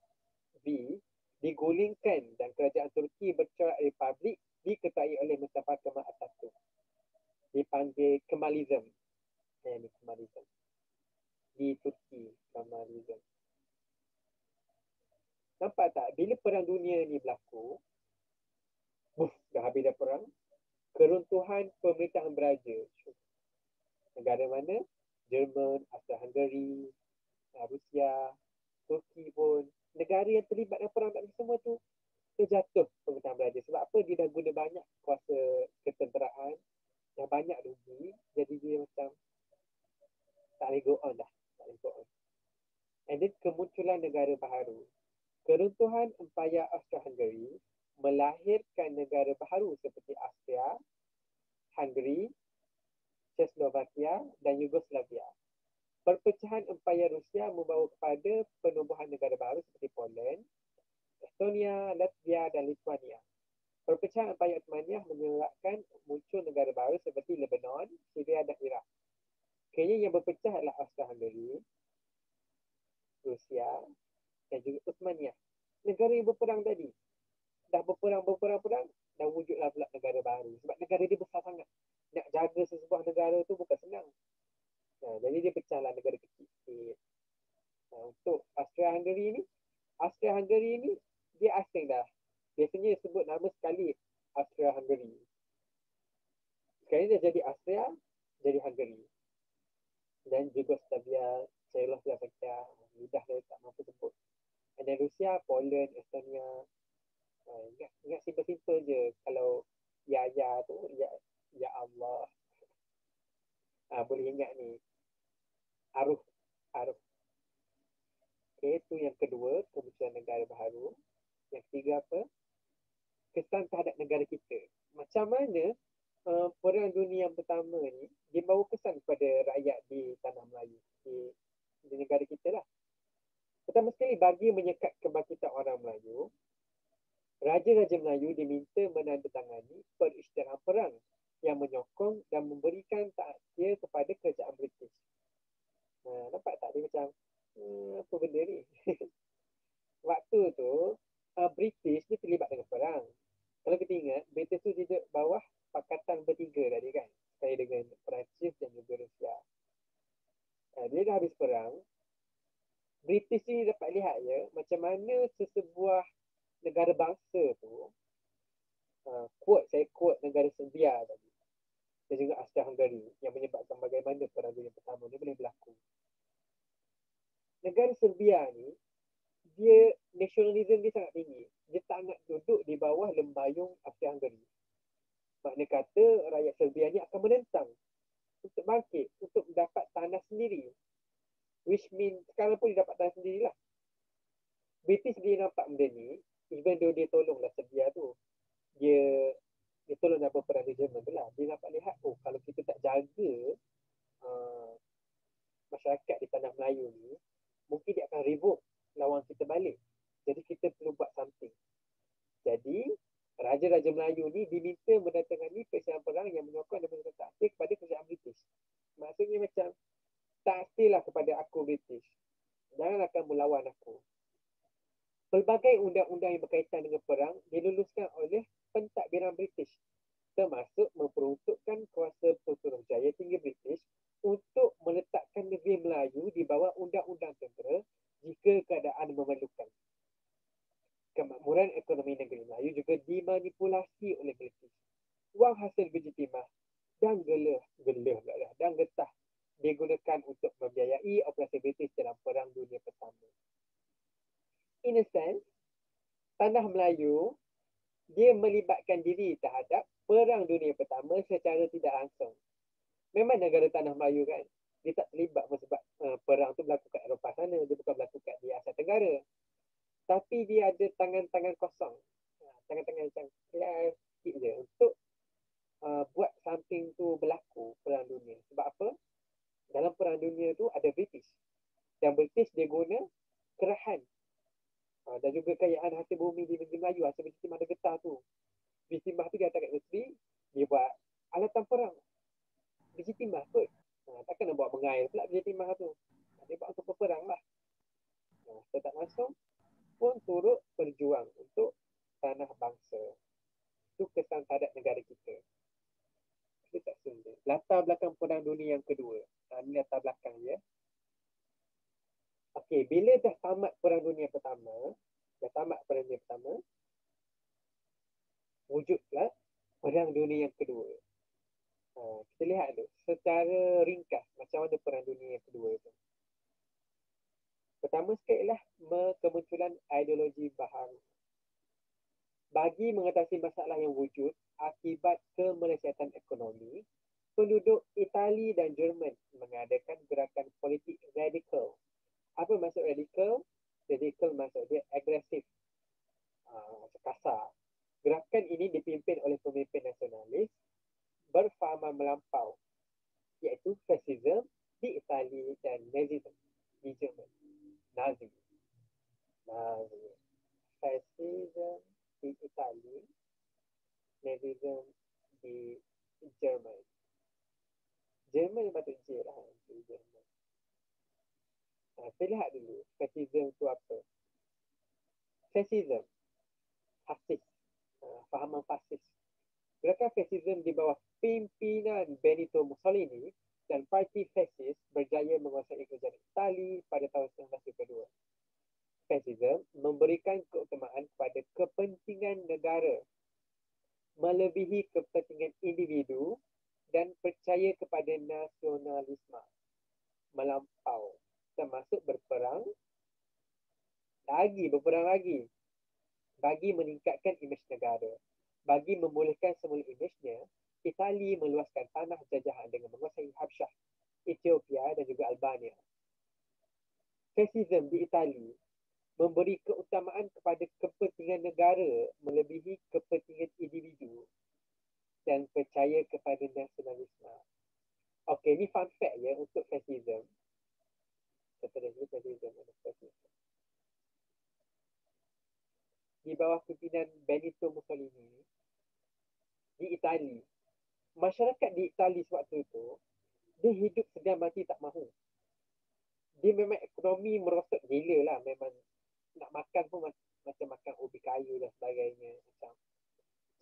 V digulingkan dan kerajaan Turki bercorak republik diketuai oleh Mustafa Kemal Atatürk. Dipanggil Kemalism. Kemalism. Di Turki, Kemalism. Nampak tak? Bila perang dunia ni berlaku, dah habis dah perang, keruntuhan pemerintahan beraja. Negara mana? Jerman, Austria-Hungary, Rusia, Turki pun. Negara yang terlibat dalam perang tadi semua tu terjatuh pemerintahan beraja. Sebab apa? Dia dah guna banyak kuasa ketenteraan, dah banyak rugi, jadi dia macam tak boleh go on dah. Tak boleh go on. And then kemunculan negara baharu. Keruntuhan Empayar Austria-Hungary melahirkan negara baharu seperti Austria, Hungary, Czechoslovakia dan Yugoslavia. Perpecahan Empayar Rusia membawa kepada penubuhan negara baru seperti Poland, Estonia, Latvia dan Lithuania. Perpecahan Empayar Uthmaniyah menyebabkan muncul negara baru seperti Lebanon, Syria dan Iraq. Kayaknya yang berpecah adalah Austria-Hungary, Rusia dan juga Uthmaniyah. Negara yang berperang tadi. Dah berperang, dah wujudlah pula negara baru. Sebab negara dia besar sangat. Nak jaga sesebuah negara tu bukan senang. Jadi dia pecahlah negara kecil. Untuk Austria-Hungary ni, dia asing dah. Biasanya sebut nama sekali Austria-Hungary. Sekarang dia jadi Austria, jadi Hungary. Dan Yugoslavia, Czechoslovakia, mudah dia tak mampu sebut. Dan Rusia, Poland, Estonia. Ingat simple-simple je. Kalau ya tu, ya Allah. Boleh ingat ni. Aruf. Okay, itu yang kedua, kemunculan negara baharu. Yang ketiga apa? Kesan terhadap negara kita. Macam mana Perang Dunia yang pertama ni dia bawa kesan kepada rakyat di tanah Melayu, di negara kita lah. Pertama sekali, bagi menyekat kebangkitan orang Melayu, Raja-Raja Melayu diminta menandatangani perisytiharan perang yang menyokong dan memberikan taksir kepada kerajaan British. Nampak tak dia macam apa benda ni? Waktu tu British ni terlibat dengan perang. Kalau kita ingat, British tu duduk bawah Pakatan Bertiga tadi kan, saya dengan Perancis dan juga Rusia. Dia dah habis perang, British ni dapat lihat ya macam mana sesebuah negara bangsa tu, saya quote negara Serbia tadi, dan juga Austria-Hungary yang menyebabkan bagaimana Perang Dunia Pertama ni boleh berlaku. Negara Serbia ni, dia nasionalisme dia sangat tinggi. Dia tak nak duduk di bawah lembayung Austria-Hungary. Makna kata rakyat Serbia ni akan menentang untuk bangkit, untuk dapat tanah sendiri. Which means sekarang pun dia dapat tanah sendirilah. British dia nampak benda ni, even though dia tolonglah Serbia tu. Dia tolong dapat perang di Jerman tu lah. Dia dapat lihat, oh kalau kita tak jaga masyarakat di tanah Melayu ni, mungkin dia akan revolt lawan kita balik. Jadi kita perlu buat something. Jadi Raja-Raja Melayu ni diminta mendatangani persiapan perang yang menyokong dan memberikan taksir kepada kerajaan British. Maksudnya macam, taksirlah kepada aku British. Janganlah kamu lawan aku. Pelbagai undang-undang yang berkaitan dengan perang diluluskan oleh pentadbiran British, termasuk memperuntukkan kuasa Putrajaya tinggi British untuk meletakkan negeri Melayu di bawah undang-undang tentera jika keadaan memerlukan. Kemakmuran ekonomi negeri Melayu juga dimanipulasi oleh British. Wang hasil biji timah dan dan getah digunakan untuk membiayai operasi British dalam Perang Dunia Pertama. In a sense, tanah Melayu dia melibatkan diri terhadap Perang Dunia Pertama secara tidak langsung. Memang negara tanah Melayu kan, dia tak terlibat sebab perang tu berlaku kat Eropah sana, dia bukan berlaku kat di Asia Tenggara. Tapi dia ada tangan-tangan kosong. Tangan-tangan macam sikit je untuk buat something tu berlaku Perang Dunia. Sebab apa? Dalam Perang Dunia tu ada British. Dan British dia guna kerahan dan juga kekayaan hasil bumi di negeri Melayu. Hasil biji timah ada getah tu. Biji timah tu dia hantar kat negeri, dia buat alatan perang. Biji timah kot. Takkan nak buat mengair pula biji timah tu. Dia buat untuk berperang lah. Secara tak langsung pun turut berjuang untuk tanah bangsa. Itu kesan terhadap negara kita. Kita tak sunda. Latar belakang Perang Dunia yang kedua. Ini latar belakang ya. Okey, bila dah tamat Perang Dunia Pertama, wujudlah Perang Dunia yang kedua. Kita lihat dulu secara ringkas macam mana Perang Dunia yang kedua itu. Pertama sekali lah kemunculan ideologi baharu. Bagi mengatasi masalah yang wujud akibat kemelesatan ekonomi, penduduk Itali dan Jerman mengadakan gerakan politik radikal. Apa maksud radikal? Radikal maksud dia agresif, kasar. Gerakan ini dipimpin oleh pemimpin nasionalis berfahaman melampau, iaitu fasism di Itali dan Nazism di Jerman. Nazi. Fascism di Itali, Nazism di Jerman. Jerman patut je lah di Jerman. Kita lihat dulu fascism itu apa. Fascism, fasis, fahaman fasis. Gerakan fascism di bawah pimpinan Benito Mussolini dan parti fasis berjaya menguasai kerajaan Itali pada tahun 1922. Fascism memberikan keutamaan kepada kepentingan negara melebihi kepentingan individu dan percaya kepada nasionalisme melampau, termasuk berperang lagi bagi meningkatkan imej negara. Bagi memulihkan semula imejnya, Itali meluaskan tanah jajahan dengan menguasai Habsyah, Ethiopia dan juga Albania. Fascism di Itali memberi keutamaan kepada kepentingan negara melebihi kepentingan individu dan percaya kepada nasionalisme. Okey, ni fun fact ya untuk fascism. Di bawah pimpinan Benito Mussolini di Itali, masyarakat di Itali sewaktu itu dia hidup segan mati tak mahu. Dia memang ekonomi merosot gila lah. Memang nak makan pun macam makan ubi kayu dan sebagainya. Macam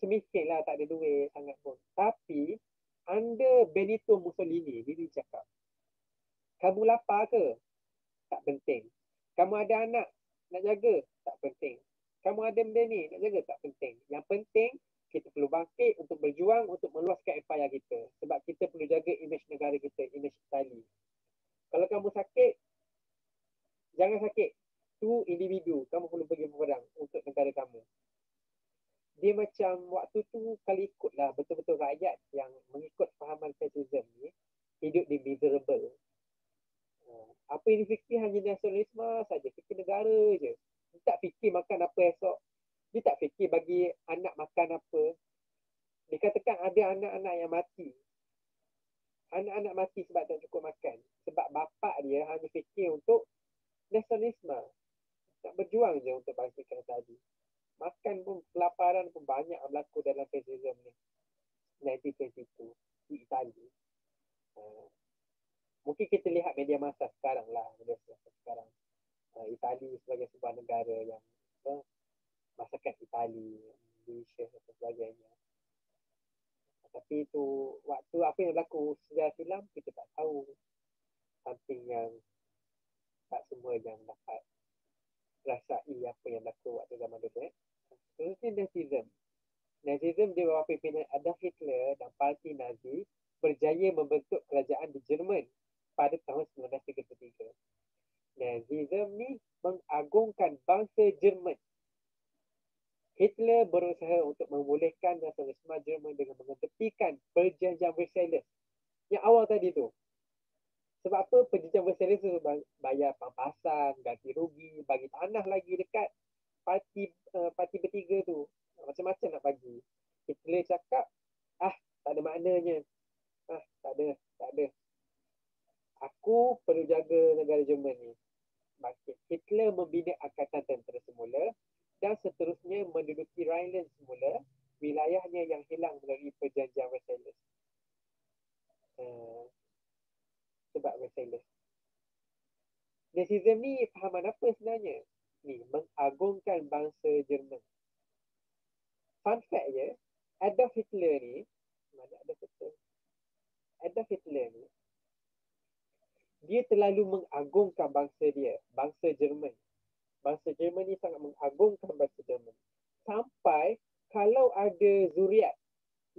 semikir lah, tak ada duit sangat pun. Tapi under Benito Mussolini, dia cakap, kamu lapar ke? Tak penting. Kamu ada anak nak jaga? Tak penting. Kamu ada benda ni, nak jaga tak penting. Yang penting, kita perlu bangkit untuk berjuang untuk meluaskan empayar kita. Sebab kita perlu jaga imej negara kita, imej Itali. Kalau kamu sakit, jangan sakit. Tu individu, kamu perlu pergi berperang untuk negara kamu. Dia macam waktu tu kalau ikutlah betul-betul rakyat yang mengikut fahaman fascism ni, hidup di miserable. Apa yang difikir hanya nasionalisme saja, fikir negara je. Dia tak fikir makan apa esok. Dia tak fikir bagi anak makan apa. Dikatakan ada anak-anak yang mati. Anak-anak mati sebab tak cukup makan. Sebab bapak dia hanya fikir untuk nasionalisme. Nak berjuang je untuk bangkitkan tadi. Makan pun, kelaparan pun banyak berlaku dalam fascism ni. 1922 di Itali. Mungkin kita lihat media masa sekarang lah. Media masa sekarang. Itali sebagai sebuah negara yang masakan Itali, Indonesia dan sebagainya. Tapi itu waktu apa yang berlaku sejarah silam kita tak tahu. Something yang tak semua yang dapat rasai apa yang berlaku waktu zaman dulu. Terusnya Nazism. Nazism di bawah pimpinan Adolf Hitler dan parti Nazi berjaya membentuk kerajaan di Jerman pada tahun 1933. Nazism ni mengagungkan bangsa Jerman. Hitler berusaha untuk membolehkan nasionalisme Jerman dengan mengetepikan perjanjian Versailles yang awal tadi tu. Sebab apa? Perjanjian Versailles tu bayar pampasan, ganti rugi, bagi tanah lagi dekat parti bertiga tu. Macam-macam nak bagi. Hitler cakap, tak ada maknanya. Tak ada. Aku perlu jaga negara Jerman ni. Hitler membina angkatan tentera semula dan seterusnya menduduki Rhineland semula, wilayahnya yang hilang melalui perjanjian Versailles. Sebab Versailles. Nazism ni fahaman apa sebenarnya? Ni, mengagungkan bangsa Jerman. Fun fact je, Adolf Hitler ni, dia terlalu mengagungkan bangsa dia, bangsa Jerman. Bangsa Jerman ni sangat mengagungkan bangsa Jerman. Sampai kalau ada zuriat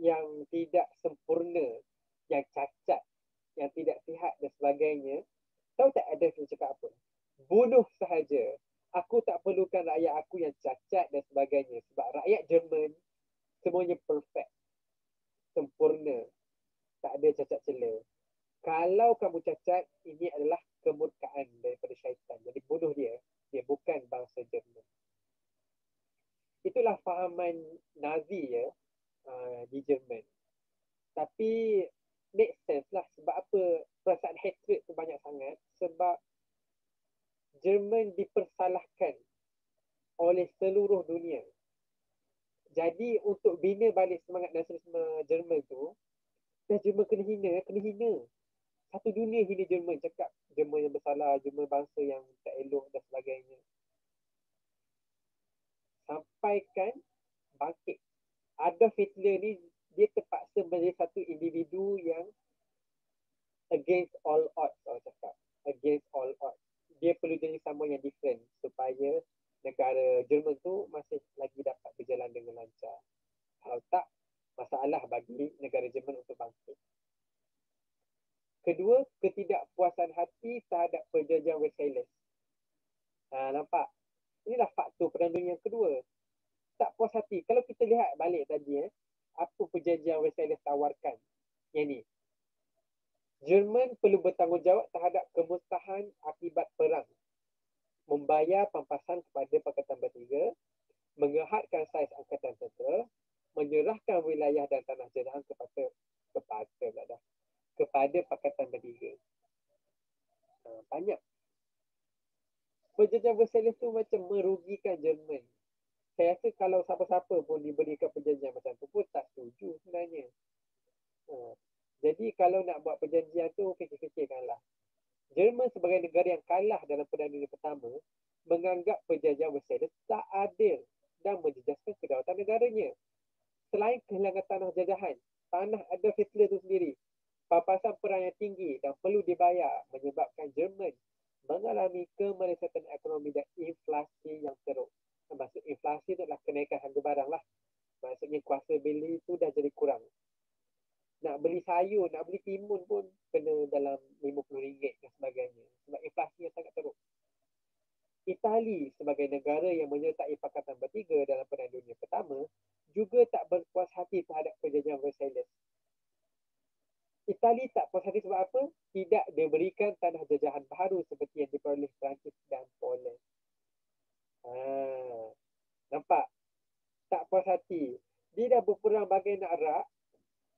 yang tidak sempurna, yang cacat, yang tidak sihat dan sebagainya, tahu tak Adolf cakap apa? Bunuh sahaja. Aku tak perlukan rakyat aku yang cacat dan sebagainya. Sebab rakyat Jerman semuanya perfect. Sempurna. Tak ada cacat celah. Kalau kamu cacat, ini adalah kemurkaan daripada syaitan. Jadi bunuh dia. Dia bukan bangsa Jerman. Itulah fahaman Nazi ya, di Jerman. Tapi make sense lah. Sebab apa perasaan hatred tu banyak sangat? Sebab Jerman dipersalahkan oleh seluruh dunia. Jadi untuk bina balik semangat nasionalisme Jerman tu, dah Jerman kena hina. Satu dunia hina Jerman, cakap Jerman yang bersalah, Jerman bangsa yang tak elok dan sebagainya. Sampaikan bangkit. Adolf Hitler ni, dia terpaksa menjadi satu individu yang against all odds, orang cakap. Against all odds. Dia perlu jadi someone yang different supaya negara Jerman tu masih lagi dapat berjalan dengan lancar. Kalau tak, masalah bagi negara Jerman untuk bangkit. Kedua, ketidakpuasan hati terhadap perjanjian Versailles. Nampak? Inilah faktor Perang Dunia yang kedua. Tak puas hati. Kalau kita lihat balik tadi, apa perjanjian Versailles tawarkan? Yang ni. Jerman perlu bertanggungjawab terhadap kemusnahan akibat perang. Membayar pampasan kepada Pakatan Bertiga, mengerhadkan saiz angkatan tentera, menyerahkan wilayah dan tanah jarahan kepada Pakatan Bertiga. Banyak. Perjanjian Versailles tu macam merugikan Jerman. Saya rasa kalau siapa-siapa pun diberikan perjanjian macam tu pun tak setuju sebenarnya. Jadi kalau nak buat perjanjian tu, fikir-fikirkanlah. Jerman sebagai negara yang kalah dalam Perang Dunia Pertama menganggap perjanjian Versailles tak adil dan menjejaskan kedaulatan negaranya. Selain kehilangan tanah jajahan, tanah Adolf Hitler itu sendiri, papasan perang yang tinggi dan perlu dibayar menyebabkan Jerman mengalami kemerosotan ekonomi dan inflasi yang teruk. Termasuk inflasi Itali sebagai negara yang menyertai Pakatan Bertiga dalam Perang Dunia Pertama juga tak berpuas hati terhadap perjanjian Versailles. Itali tak puas hati sebab apa? Tidak diberikan tanah jajahan baru seperti yang diperoleh Perancis dan Poland. Nampak? Tak puas hati. Dia dah berperang bagai nak rak,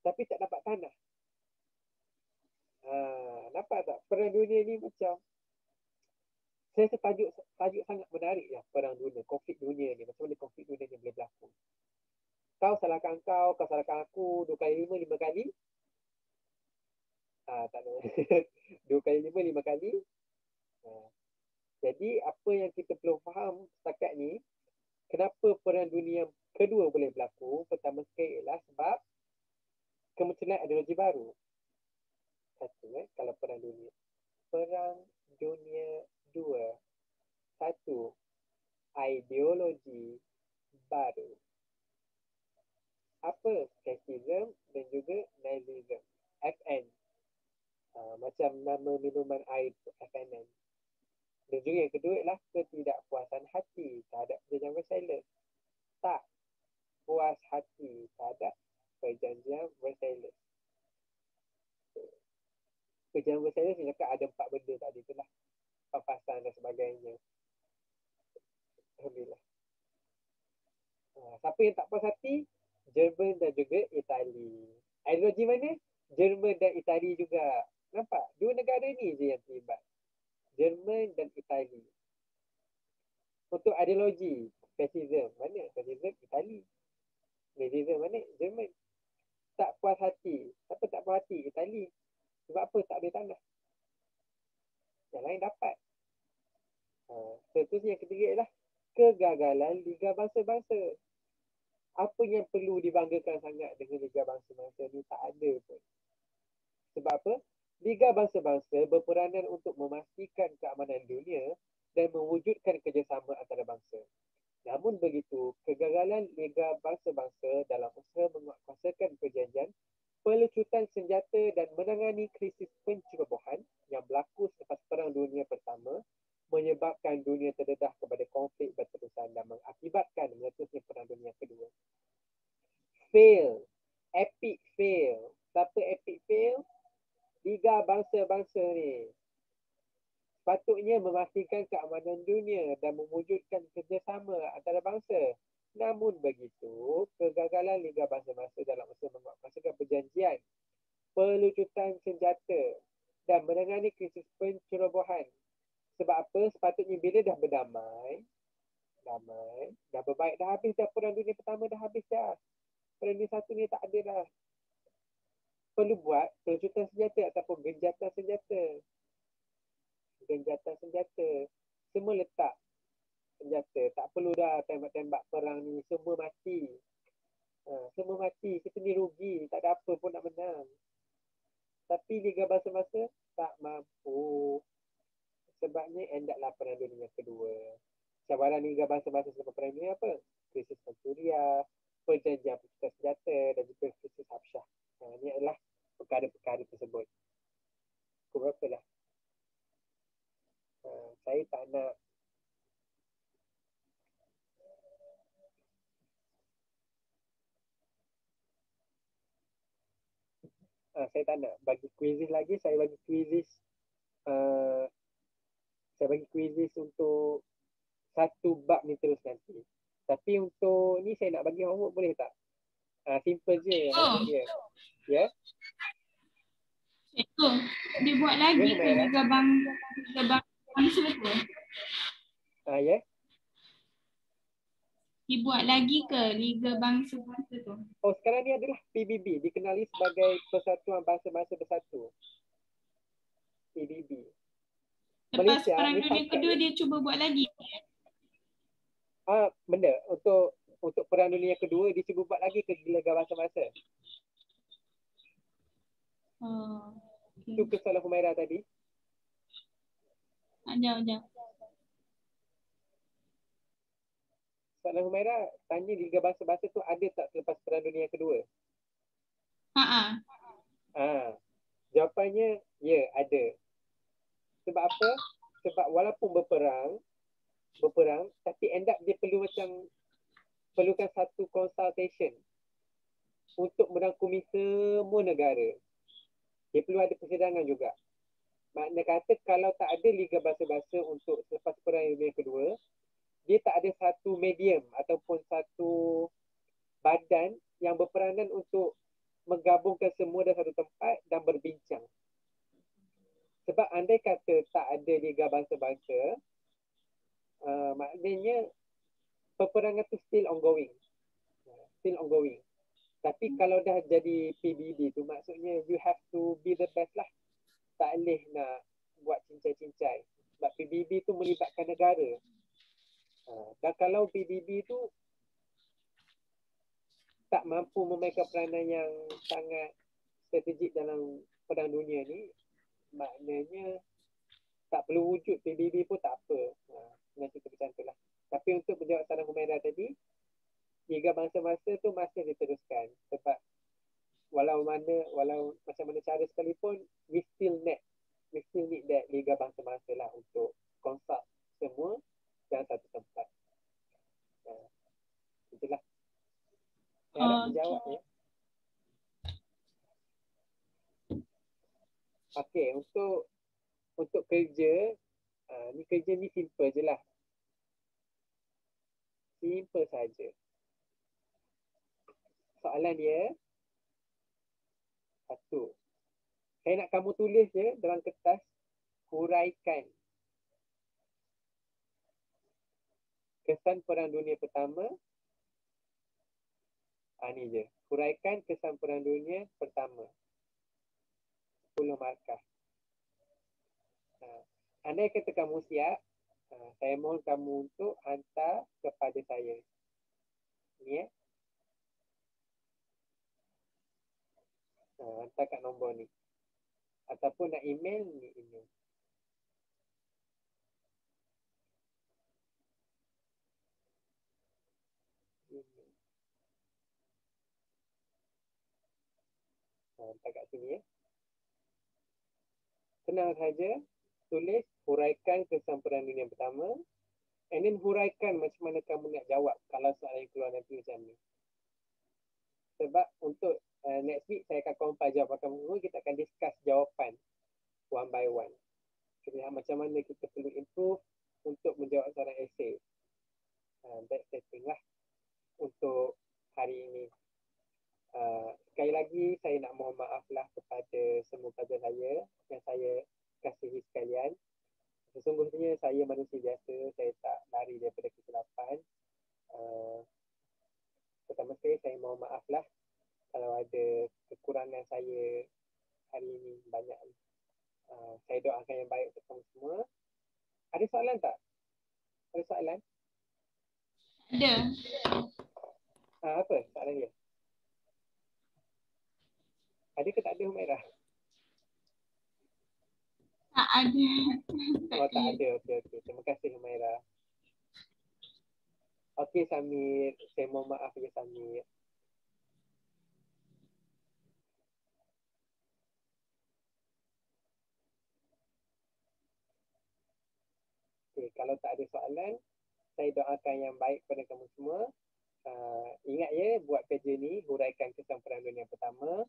tapi tak dapat tanah. Nampak tak? Perang dunia ni macam, saya rasa tajuk sangat menarik lah perang dunia, konflik dunia ni. Macam mana konflik dunia ni boleh berlaku. Kau salahkan kau salahkan aku 2 kali 5, 5 kali. Tak ada. 2 kali 5, 5 kali. Jadi apa yang kita perlu faham setakat ni, kenapa perang dunia kedua boleh berlaku? Pertama sekali ialah sebab kemunculan ideologi baru. Satu, kalau perang dunia. Perang dunia 2. Satu, ideologi baru. Apa? Fascism dan juga Nazism. FN. Macam nama minuman air FNN. Dan juga yang kedua ialah ketidakpuasan hati terhadap perjanjian Versailles. Tak puas hati terhadap perjanjian Versailles. Perjanjian Versailles ni cakap ada 4 benda tadi tu lah. Pampasan dan sebagainya. Alhamdulillah. Siapa yang tak puas hati? Jerman dan juga Itali. Ideologi mana? Jerman dan Itali juga. Nampak? 2 negara ni je yang terlibat. Jerman dan Itali. Untuk ideologi, fascism mana? Fascism Itali. Nazism mana? Jerman. Tak puas hati. Siapa tak puas hati? Itali. Sebab apa? Tak ada tanah. Yang lain dapat. Seterusnya yang ketiga ialah kegagalan Liga Bangsa-Bangsa. Apa yang perlu dibanggakan sangat dengan Liga Bangsa-Bangsa ni? Tak ada pun. Sebab apa? Liga Bangsa-Bangsa berperanan untuk memastikan keamanan dunia dan mewujudkan kerjasama antara bangsa. Namun begitu, kegagalan Liga Bangsa-Bangsa dalam usaha menguatkuasakan perjanjian, pelucutan senjata dan menangani krisis pencerobohan yang berlaku selepas Perang Dunia Pertama menyebabkan dunia terdedah kepada konflik berterusan dan mengakibatkan meletusnya Perang Dunia Kedua. Fail. Epic fail. Siapa epic fail? Liga Bangsa-Bangsa ni. Sepatutnya memastikan keamanan dunia dan mewujudkan kerjasama antara bangsa. Namun begitu, kegagalan Liga Bangsa-Bangsa dalam usaha menguatkuasakan perjanjian, pelucutan senjata dan menangani krisis pencerobohan. Sebab apa? Sepatutnya bila dah berdamai, dah berbaik, dah habis dah Perang Dunia Pertama, dah habis dah. Perang Dunia Satu ni tak ada dah. Perlu buat pelucutan senjata ataupun genjatan senjata. Genjatan senjata. Semua letak senjata. Tak perlu dah tembak-tembak perang ni. Semua mati. Semua mati. Kita ni rugi. Tak ada apa pun nak menang. Tapi Liga Bangsa-Bangsa tak mampu. Sebabnya endaklah Perang Dunia Kedua. Cabaran Liga Bangsa-Bangsa sebab Perang Dunia apa? Krisis Manchuria, perjanjian pelucutan senjata dan juga krisis Habsyah. Ini adalah perkara-perkara tersebut. Pukul berapa dah? Saya tak nak saya tak nak bagi quizzes lagi. Saya bagi quizzes untuk satu bab ni terus nanti. Tapi untuk ni saya nak bagi homework boleh tak? Simple je homework dia. Ya?
Itu dia buat lagi ke Liga Bangsa tu?
Ya?
Dibuat lagi ke Liga Bangsa-Bangsa tu?
Oh, sekarang ni adalah PBB, dikenali sebagai Persatuan Bangsa-Bangsa Bersatu. PBB.
Lepas
Malaysia
Perang
ni
Dunia Kedua dia cuba buat lagi.
Benda untuk Perang Dunia Kedua dia cuba buat lagi ke Liga Bangsa-Bangsa.
Okay.
Itu ke soalan Humaira tadi.
Sekejap.
Soalan Humaira tanya Liga Bangsa-Bangsa tu ada tak selepas Perang Dunia Kedua? Jawapannya ya, ada. Sebab apa? Sebab walaupun berperang, berperang, tapi end up dia perlukan satu consultation untuk merangkumi semua negara. Dia perlu ada persidangan juga. Makna kata kalau tak ada Liga Bahasa-Bahasa untuk selepas Perang Dunia Kedua, dia tak ada satu medium ataupun satu badan yang berperanan untuk menggabungkan semua dalam satu tempat dan berbincang. Sebab andai kata tak ada Liga Bahasa-Bahasa, maknanya peperangan tu still ongoing. Still ongoing. Tapi kalau dah jadi PBB tu, maksudnya you have to be the best lah. Tak boleh nak buat cincai-cincai. Sebab PBB tu melibatkan negara. Dan kalau PBB tu tak mampu memainkan peranan yang sangat strategik dalam perang dunia ni, maknanya tak perlu wujud PBB pun tak apa. Dengan cerita macam tu lah. Tapi untuk menjawab saran Humaira tadi, Liga Bangsa-Bangsa tu masih diteruskan. Sebab walau macam mana cara sekalipun, we still need that Liga Bangsa-Bangsa lah untuk consult semua dalam satu tempat. Itulah. Saya harap menjawab ya. Okey, untuk kerja, kerja ni simple je lah. Simple saja. Soalan dia, satu. Saya nak kamu tulis je dalam kertas, huraikan kesan Perang Dunia Pertama. Ni je. Huraikan kesan Perang Dunia Pertama. 10 markah. Andai kata kamu siap, saya mohon kamu untuk hantar kepada saya. Ni ya. Hantar kat nombor ni. Ataupun nak email, ni email. Hantar kat sini ya. Senang saja. Tulis, huraikan kesan Perang Dunia Pertama. And then huraikan macam mana kamu nak jawab kalau soalan yang keluar nanti macam ni. Sebab untuk next week saya akan compile jawapan kamu. Kita akan discuss jawapan one by one. Kita lihat macam mana kita perlu improve untuk menjawab soalan esei. That's the thing lah untuk hari ini. Sekali lagi saya nak mohon maaf lah kepada semua pelajar saya yang saya kasihi sekalian. Sesungguhnya saya manusia biasa, saya tak lari daripada kesilapan. Pertama sekali saya mohon maaf lah kalau ada kekurangan saya hari ini banyak. Saya doakan yang baik untuk kamu semua. Ada soalan tak? Ada soalan?
Ada.
Apa soalan dia? Ada ke tak ada Humaira?
Tak ada.
Oh tak ada. Okey. Terima kasih Humaira. Okey Samir, saya mohon maaf ya Samir. Okey, kalau tak ada soalan, saya doakan yang baik kepada kamu semua. Ingat ya, buat kerja ni, huraikan kesan Perang Dunia Pertama.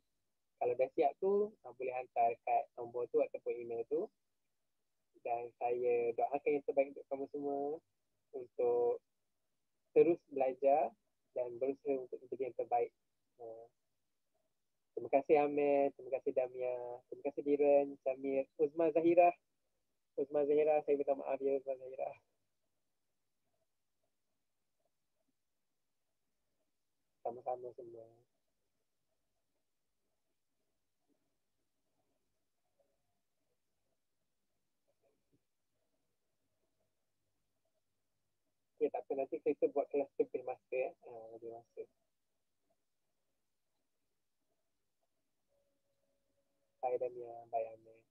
Kalau dah siap tu, boleh hantar kat nombor tu ataupun email tu. Dan saya doakan yang terbaik untuk kamu semua untuk terus belajar dan berusaha untuk menjadi yang terbaik. Terima kasih Amir, terima kasih Damia, terima kasih Diren, Samir, Uzma Zahira, saya minta maaf ya Uzma Zahira. Sama-sama semua. Okay, tak apa. Nanti kita buat kelas lebih masa ya. Lebih masa. Saya dan ya, bye Amir.